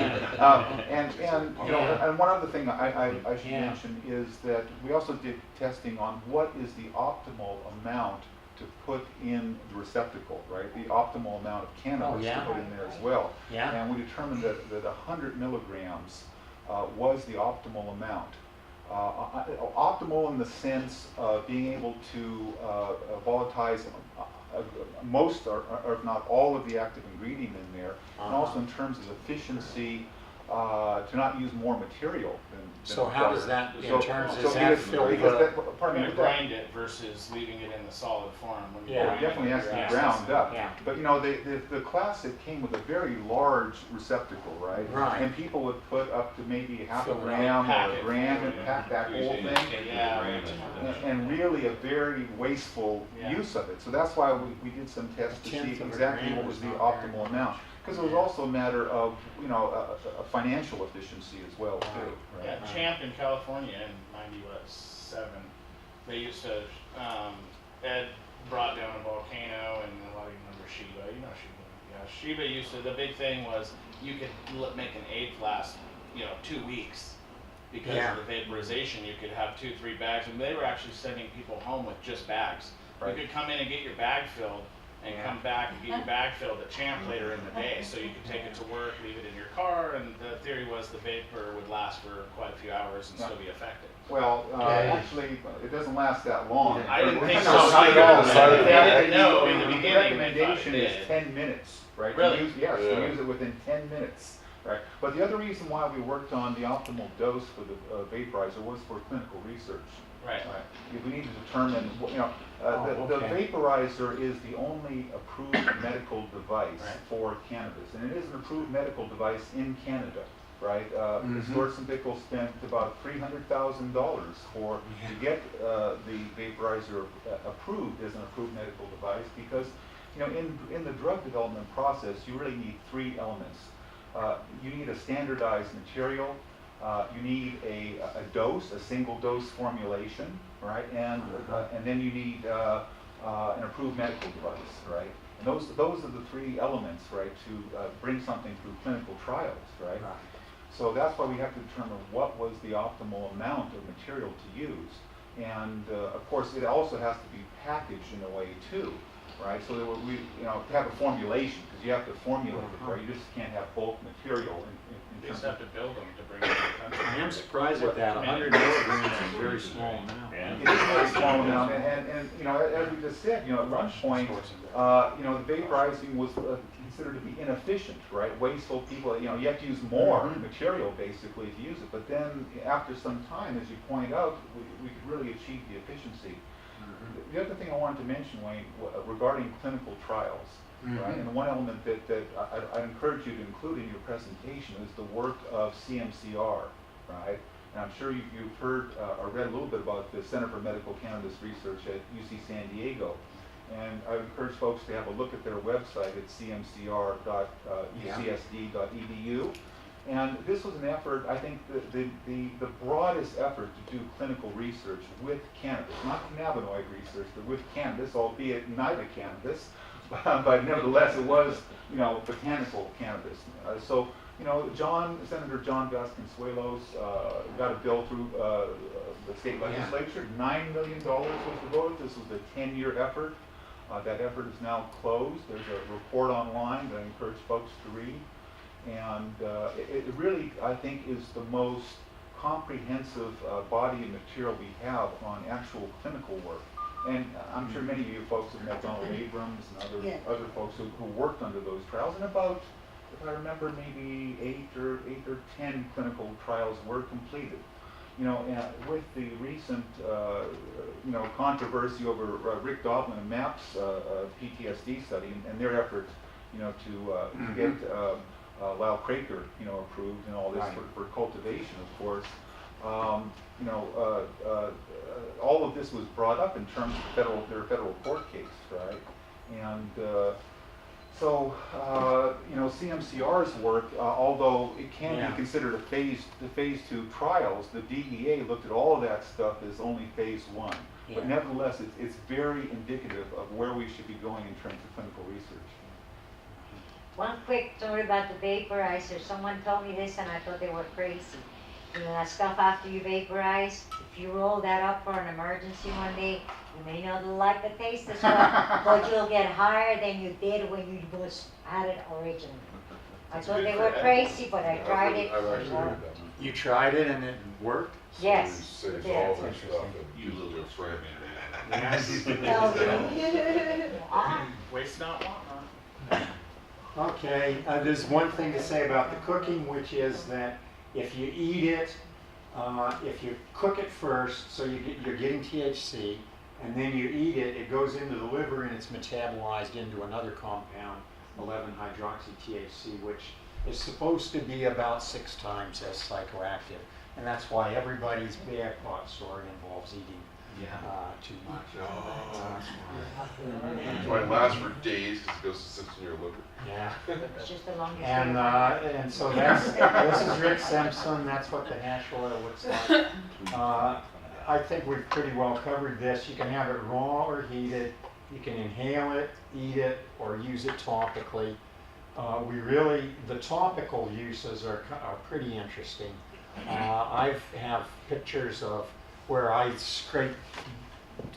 And one other thing I should mention is that we also did testing on what is the optimal amount to put in the receptacle, right? The optimal amount of cannabis to put in there as well. Yeah. And we determined that 100 milligrams was the optimal amount. Optimal in the sense of being able to volatilize most or if not all of the active ingredient in there, and also in terms of efficiency to not use more material than. So how does that, in So- terms, so is that because- fill because the, that- We're pardon me, gonna but that- grind it versus leaving it in the solid form. When you Yeah. Well, it grind definitely has to be you're ground up. Yeah. But you know, the classic came with a very large receptacle, right? Right. And people would put up to maybe half a Fill it up. gram Pack or a it. gram and pack that whole Usually thing. it's Yeah. grams And really a very wasteful Yeah. use of it. So that's why we did some tests to see tenth of a exactly gram what was is the not optimal amount. Because it was also a matter of, you know, a financial efficiency as well too. Yeah, Champ in California in '97, they used to, Ed brought down a volcano, and a lot of you remember Sheba, you know Sheba. Yeah, Sheba used to, the big thing was you could make an eighth last, 2 weeks. Because Yeah. of the vaporization, you could have 2-3 bags, and they were actually sending people home with just bags. Right. You could come in and get your bag filled, and come back and get your bag filled at Champ later in the day, so you could take it to work, leave it in your car, and the theory was the vapor would last for quite a few hours and still be effective. Well, actually, it doesn't last that long. I didn't think No, so. not at all. They didn't The know in the beginning, they thought it recommendation is did. 10 minutes, right? Really? Yes, to use it within 10 minutes, right? But the other reason why we worked on the optimal dose for the vaporizer was for clinical research. Right. If we need to determine, the vaporizer is the only approved medical device Right. for cannabis, and it is an approved medical device in Canada, right? Mhm. Storz and Bickel spent about $300,000 to get the vaporizer approved as an approved medical device because, in the drug development process, you really need 3 elements. You need a standardized material. You need a dose, a single dose formulation, right? And then you need an approved medical device, right? And those are the 3 elements, right, to bring something through clinical trials, right? So that's why we have to determine what was the optimal amount of material to use. And of course, it also has to be packaged in a way too, right? So that we, to have a formulation, because you have to formulate it, right? You just can't have bulk material They in just terms have of. to build them to bring them to the country. I am surprised at that, 100 milligrams is a very small amount. Yeah. It is very small amount, and as we just said, at one point, the vaporizing was considered to be inefficient, right? Wasteful. People, you have to use more material basically to use it. But then after some time, as you point out, we could really achieve the efficiency. The other thing I wanted to mention, Wayne, regarding clinical trials, right? And one element that I encourage you to include in your presentation is the work of CMCR, right? And I'm sure you've heard or read a little bit about the Center for Medical Cannabis Research at UC San Diego. And I encourage folks to have a look at their website at cmcr.ucsd.edu. And this was an effort, I think, the broadest effort to do clinical research with cannabis, not cannabinoid research, but with cannabis, albeit neither cannabis, but nevertheless it was, botanical cannabis. So, Senator John Vasconcelos got a bill through the state legislature. $9 million was devoted. This was a 10-year effort. That effort is now closed. There's a report online that I encourage folks to read. And it really, I think, is the most comprehensive body of material we have on actual clinical work. And I'm sure many of you folks have met Donald Abrams and other folks who worked under those trials. And about, if I remember, maybe 8 or 10 clinical trials were completed. With the recent, controversy over Rick Doblin and MAP's PTSD study and their efforts, to get Lyle Craker, approved and all this for cultivation, of course. All of this was brought up in terms of their federal court case, right? And so, CMCR's work, although it can be considered the phase 2 trials, the DEA looked at all of that stuff as only phase 1. But nevertheless, it's very indicative of where we should be going in terms of clinical research. One quick story about the vaporizer. Someone told me this and I thought they were crazy. That stuff after you vaporize, if you roll that up for an emergency one day, you may not like the taste as well, but you'll get higher than you did when you had it originally. I thought they were crazy, but I tried it. I've actually heard that. You tried it and it worked? Yes. So it it saves did. all that stuff and you little friend. Yes. Well, Waste not, want not. Okay, there's one thing to say about the cooking, which is that if you eat it, if you cook it first, so you're getting THC, and then you eat it, it goes into the liver and it's metabolized into another compound, 11-hydroxy-THC, which is supposed to be about 6 times as psychoactive. And that's why everybody's bad pot story involves eating too much. That's why it lasts for days, because it goes to sits in your liver. Yeah. It's just the longest. And so this is Rick Simpson. That's what the hash oil looks like. I think we've pretty well covered this. You can have it raw or heated. You can inhale it, eat it, or use it topically. The topical uses are pretty interesting. I have pictures of where I scraped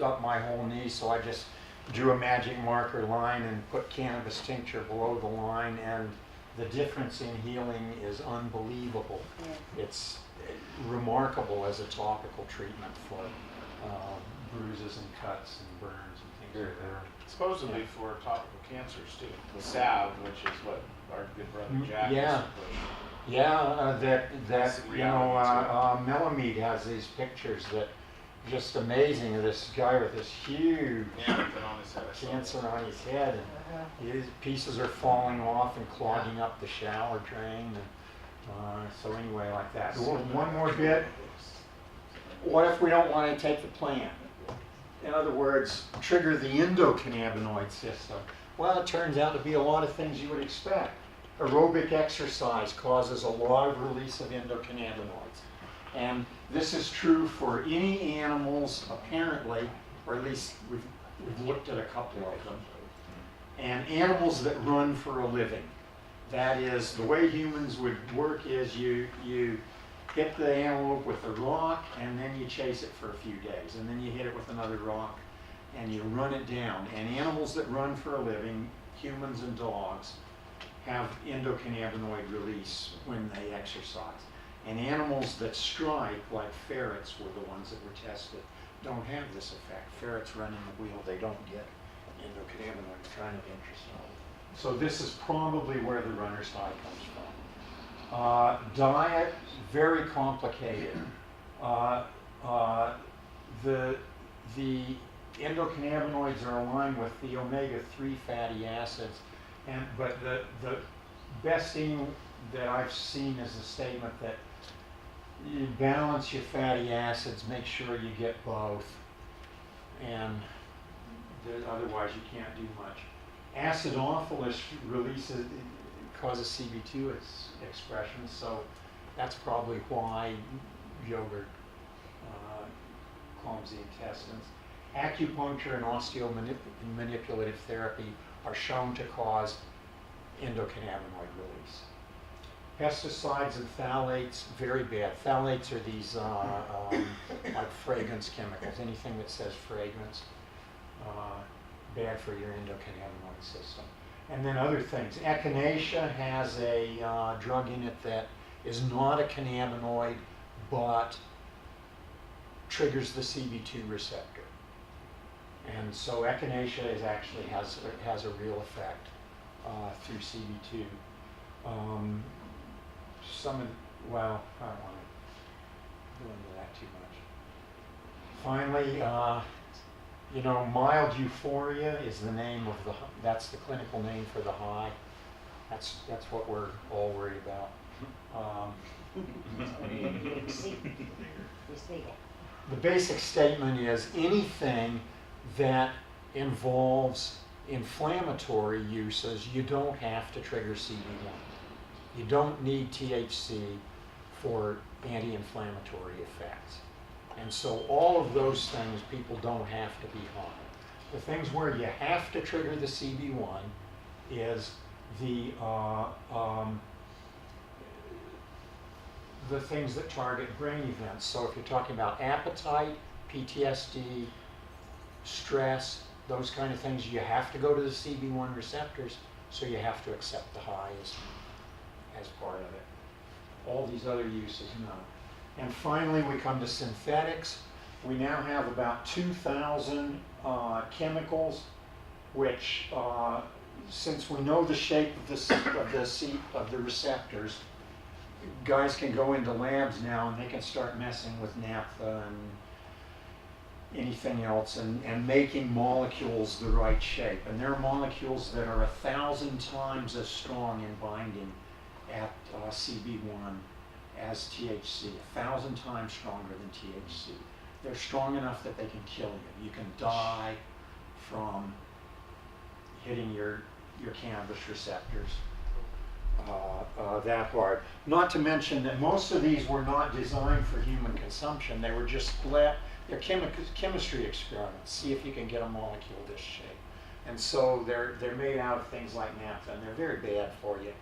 up my whole knee, so I just drew a magic marker line and put cannabis tincture below the line, and the difference in healing is unbelievable. Yeah. It's remarkable as a topical treatment for bruises and cuts and burns and things like that. Supposedly for topical cancers too. The salve, which is what our good brother Jack Yeah. used to push. That Some you know, reality Melamede has these pictures that just amazing of this guy with this huge Yeah, put on his head. I saw that. cancer on his head, and his pieces are falling off and clogging up the shower drain. And, so anyway, like that. One more bit. What if we don't want to take the plant? In other words, trigger the endocannabinoid system. Well, it turns out to be a lot of things you would expect. Aerobic exercise causes a lot of release of endocannabinoids. And this is true for any animals, apparently, or at least we've looked at a couple of them. And animals that run for a living. That is, the way humans would work is you hit the antelope with a rock, and then you chase it for a few days, and then you hit it with another rock, and you run it down. And animals that run for a living, humans and dogs, have endocannabinoid release when they exercise. And animals that strike, like ferrets were the ones that were tested, don't have this effect. Ferrets run in the wheel, they don't get endocannabinoid. It's kind of interesting. So this is probably where the runner's high comes from. Diet, very complicated. The endocannabinoids are aligned with the omega-3 fatty acids, but the best thing that I've seen is a statement that you balance your fatty acids, make sure you get both, and otherwise you can't do much. Acidophilus causes CB2 expression, so that's probably why yogurt calms the intestines. Acupuncture and osteomanipulative therapy are shown to cause endocannabinoid release. Pesticides and phthalates, very bad. Phthalates are these like fragrance chemicals. Anything that says fragrance, bad for your endocannabinoid system. And then other things. Echinacea has a drug in it that is not a cannabinoid, but triggers the CB2 receptor. And so echinacea actually has a real effect through CB2. Well, I don't want to go into that too much. Finally, mild euphoria is the name of that's the clinical name for the high. That's what we're all worried about. The basic statement is anything that involves inflammatory uses, you don't have to trigger CB1. You don't need THC for anti-inflammatory effects. And so all of those things people don't have to be high. The things where you have to trigger the CB1 is the things that target brain events. So if you're talking about appetite, PTSD, stress, those kind of things, you have to go to the CB1 receptors, so you have to accept the high as part of it. All these other uses, no. And finally, we come to synthetics. We now have about 2,000 chemicals which since we know the shape of the receptors, guys can go into labs now and they can start messing with naphtha and anything else and making molecules the right shape. And there are molecules that are 1,000 times as strong in binding at CB1 as THC, 1,000 times stronger than THC. They're strong enough that they can kill you. You can die from hitting your cannabis receptors that hard. Not to mention that most of these were not designed for human consumption. They were just they're chemistry experiments. See if you can get a molecule this shape. And so they're made out of things like naphtha, and they're very bad for you.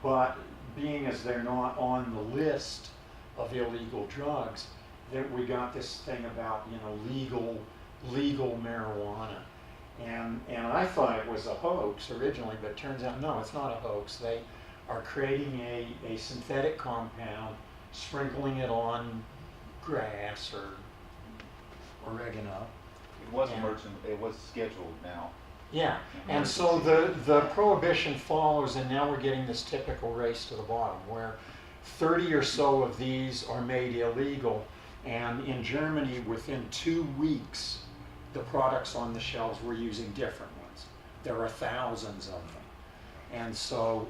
But being as they're not on the list of illegal drugs, we got this thing about, you know, legal marijuana. And I thought it was a hoax originally, but it turns out no, it's not a hoax. They are creating a synthetic compound, sprinkling it on grass or oregano. It was emergent, it was scheduled now. Yeah, and so the prohibition follows, and now we're getting this typical race to the bottom, where 30 or so of these are made illegal, and in Germany, within 2 weeks, the products on the shelves were using different ones. There are thousands of them. And so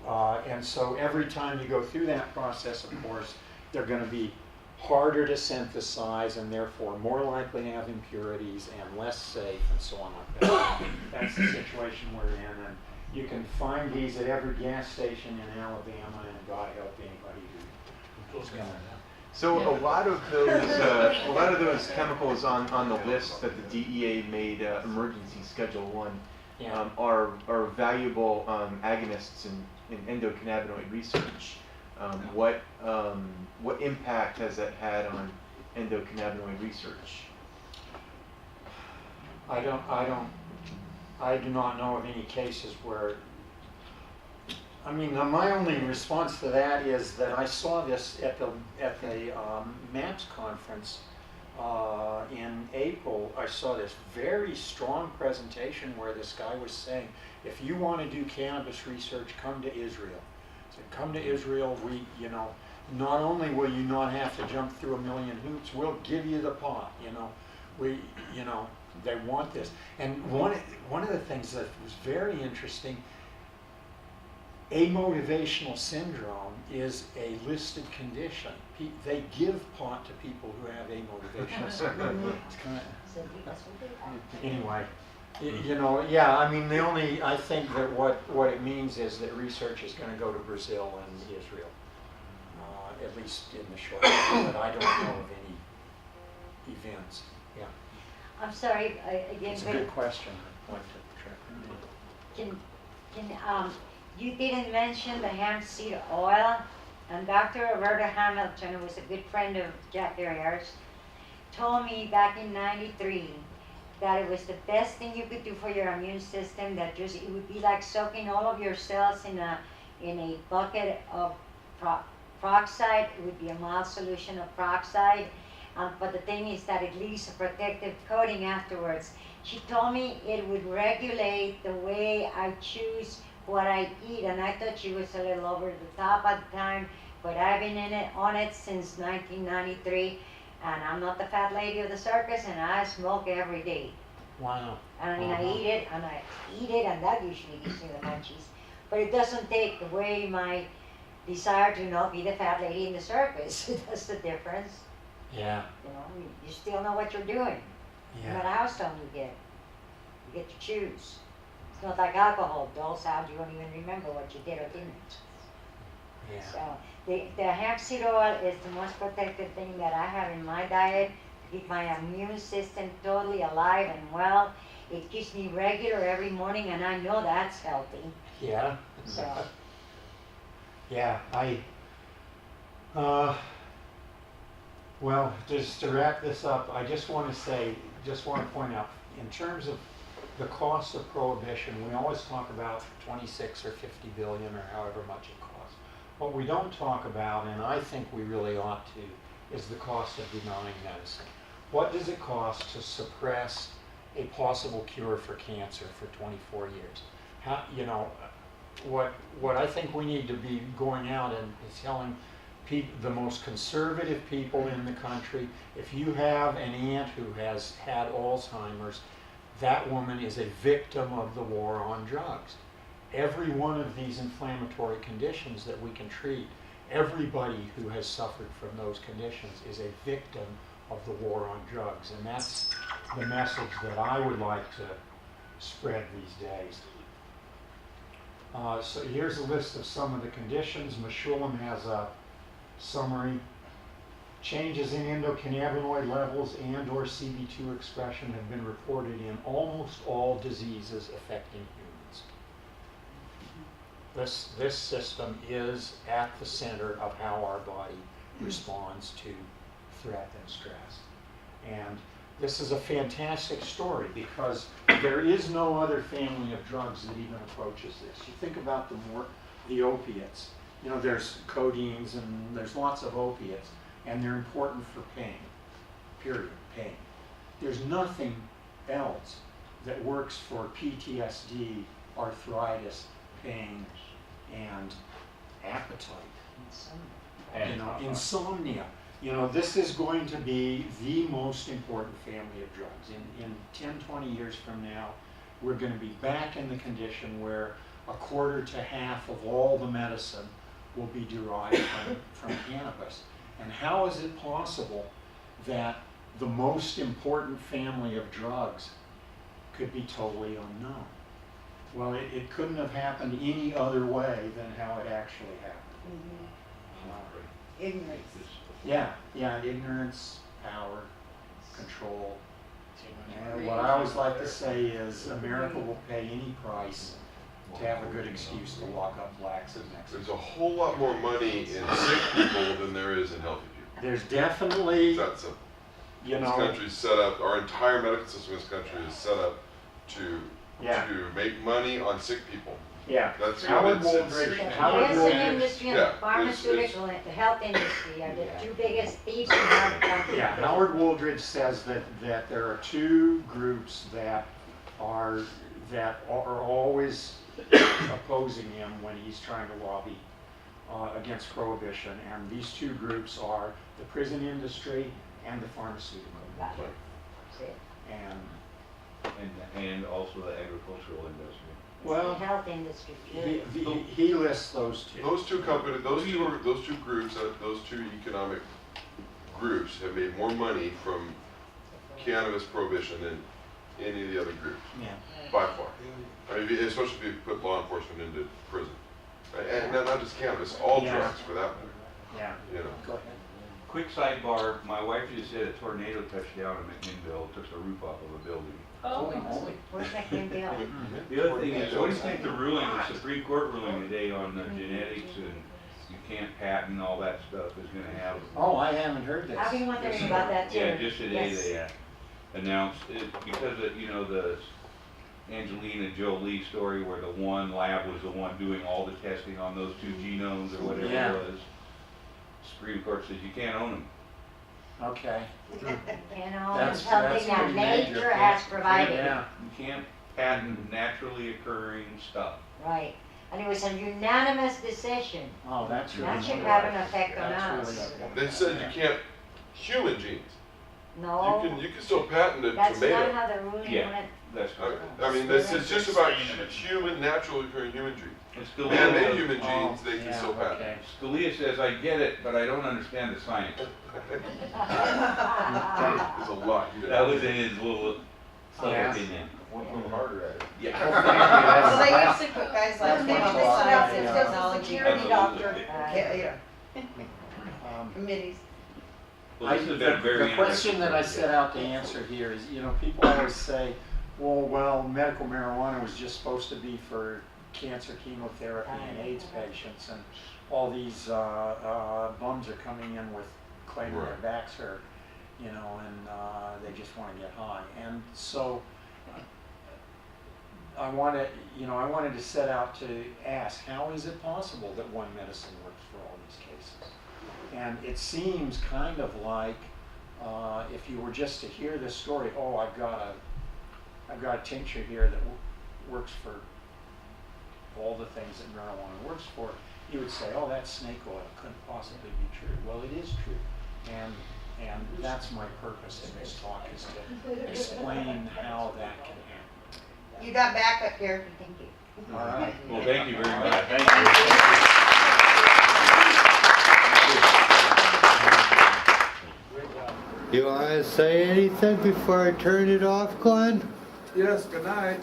every time you go through that process, of course, they're going to be harder to synthesize and therefore more likely to have impurities and less safe and so on like that. That's the situation we're in. And you can find these at every gas station in Alabama, and God help anybody who's going to. So a lot of those chemicals on the list that the DEA made emergency Schedule 1 are valuable agonists in endocannabinoid research. What impact has that had on endocannabinoid research? I do not know of any cases where. I mean, my only response to that is that I saw this at the MAPS conference in April. I saw this very strong presentation where this guy was saying, if you want to do cannabis research, come to Israel. So come to Israel. We, you know, not only will you not have to jump through a million hoops, we'll give you the pot. You know, they want this. And one of the things that was very interesting. Amotivational syndrome is a listed condition. They give pot to people who have amotivational syndrome. It's kind of, anyway, you know, yeah. I mean, I think that what it means is that research is going to go to Brazil and Israel, at least in the short term. But I don't know of any events. Yeah. I'm sorry, again. It's a good question. You didn't mention the hemp seed oil, and Dr. Roberta Hamilton, who was a good friend of Jack Ayers, told me back in '93 that it was the best thing you could do for your immune system, that just it would be like soaking all of your cells in a bucket of peroxide. It would be a mild solution of peroxide, but the thing is that it leaves a protective coating afterwards. She told me it would regulate the way I choose what I eat, and I thought she was a little over the top at the time, but I've been on it since 1993, and I'm not the fat lady of the circus, and I smoke every day. Wow. And I mean, I eat it, and that usually gives me the munchies, but it doesn't take away my desire to not be the fat lady in the circus. That's the difference. Yeah. You know, you still know what you're doing. No matter how stoned you get to choose. It's not like alcohol, dulls out, you don't even remember what you did or didn't. Yeah. So the hemp seed oil is the most protective thing that I have in my diet to keep my immune system totally alive and well. It keeps me regular every morning, and I know that's healthy. Yeah. So. Yeah, well, just to wrap this up, I just want to point out, in terms of the cost of prohibition, we always talk about 26 or 50 billion or however much it costs. What we don't talk about, and I think we really ought to, is the cost of denying medicine. What does it cost to suppress a possible cure for cancer for 24 years? how, you know, what I think we need to be going out and is telling the most conservative people in the country, if you have an aunt who has had Alzheimer's, that woman is a victim of the war on drugs. Every one of these inflammatory conditions that we can treat, everybody who has suffered from those conditions is a victim of the war on drugs. And that's the message that I would like to spread these days. So here's a list of some of the conditions. Mechoulam has a summary. Changes in endocannabinoid levels and or CB2 expression have been reported in almost all diseases affecting humans. This system is at the center of how our body responds to threat and stress. And this is a fantastic story because there is no other family of drugs that even approaches this. You think about the opiates. You know, there's codeines and there's lots of opiates, and they're important for pain, period, pain. There's nothing else that works for PTSD, arthritis, pain, and appetite. Insomnia. You know, this is going to be the most important family of drugs. In 10, 20 years from now, we're going to be back in the condition where a quarter to half of all the medicine will be derived from cannabis. And how is it possible that the most important family of drugs could be totally unknown? Well, it couldn't have happened any other way than how it actually happened. Ignorance. Yeah, ignorance, power, control. And what I always like to say is America will pay any price to have a good excuse to lock up blacks and Mexicans. There's a whole lot more money in sick people than there is in healthy people. There's definitely, It's that simple. you This know, country's set up, our entire medical system in this country is set up to make money on sick people. yeah. That's Howard what it's. Wooldridge, The Howard medicine Wooldridge, industry and Yeah, the pharmaceutical and the health industry are the two biggest thieves in our country. yeah, Howard Wooldridge says that there are two groups that are always opposing him when he's trying to lobby against prohibition, and these two groups are the prison industry and the pharmaceutical industry. That's it. And also the agricultural industry. The health industry. He lists those two. Those two companies, those two groups, those two economic groups have made more money from cannabis prohibition than any of the other groups, Yeah. by far. I mean, especially if you put law enforcement into prison. And not just cannabis, all Yeah. drugs for that matter, Yeah. you know. Go ahead. Quick sidebar, my wife just said a tornado touched down in McMinnville, took the roof off of a building. Where's that game deal? The other thing is, what do you think the ruling, the Supreme Court ruling today on genetics and you can't patent all that stuff is gonna have? Oh, I haven't heard this. I've been wondering about that too. Yeah, just today Yes. they announced it because of, you know, the Angelina Jolie story where the one lab was the one doing all the testing on those two genomes or whatever Yeah. it was. Supreme Court says you can't own them. Okay. And all That's something that pretty major. nature has provided. Yeah. You can't patent naturally occurring stuff. Right. And it was a unanimous decision. Oh, that's really. That should good. have an effect on That's us. really They said you can't, human genes, No, you can still patent a that's not tomato. how the ruling Yeah. went. That's correct. I mean, this is just about human, naturally occurring human genes. And Man-made Scalia, human Oh, genes, they can yeah, still patent. okay. Scalia says, I get it, but I don't understand the science. There's a lot. That was in his little Yeah. opinion. Work a little harder at it. Yeah. Well, they used to put guys like Well, me on maybe the this science is and a technology security doctor. committees. Well, this has been a very The question interesting that I subject. set out to answer here is, you know, people always say, well, medical marijuana was just supposed to be for cancer chemotherapy and AIDS patients, and all these bums are coming in with claiming their Right. backs hurt, you know, and they just want to get high. And so I wanted to set out to ask, how is it possible that one medicine works for all these cases? And it seems kind of like if you were just to hear this story, oh, I've got a tincture here that works for all the things that marijuana works for, you would say, oh, that's snake oil, couldn't possibly be true. Well, it is true. And that's my purpose in this talk, is to explain how that can happen. You got backup here. Thank you. All right. Well, thank you very much. Thank you. You want to say anything before I turn it off, Glenn? Yes, good night.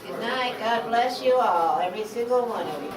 Good night. God bless you all, every single one of you.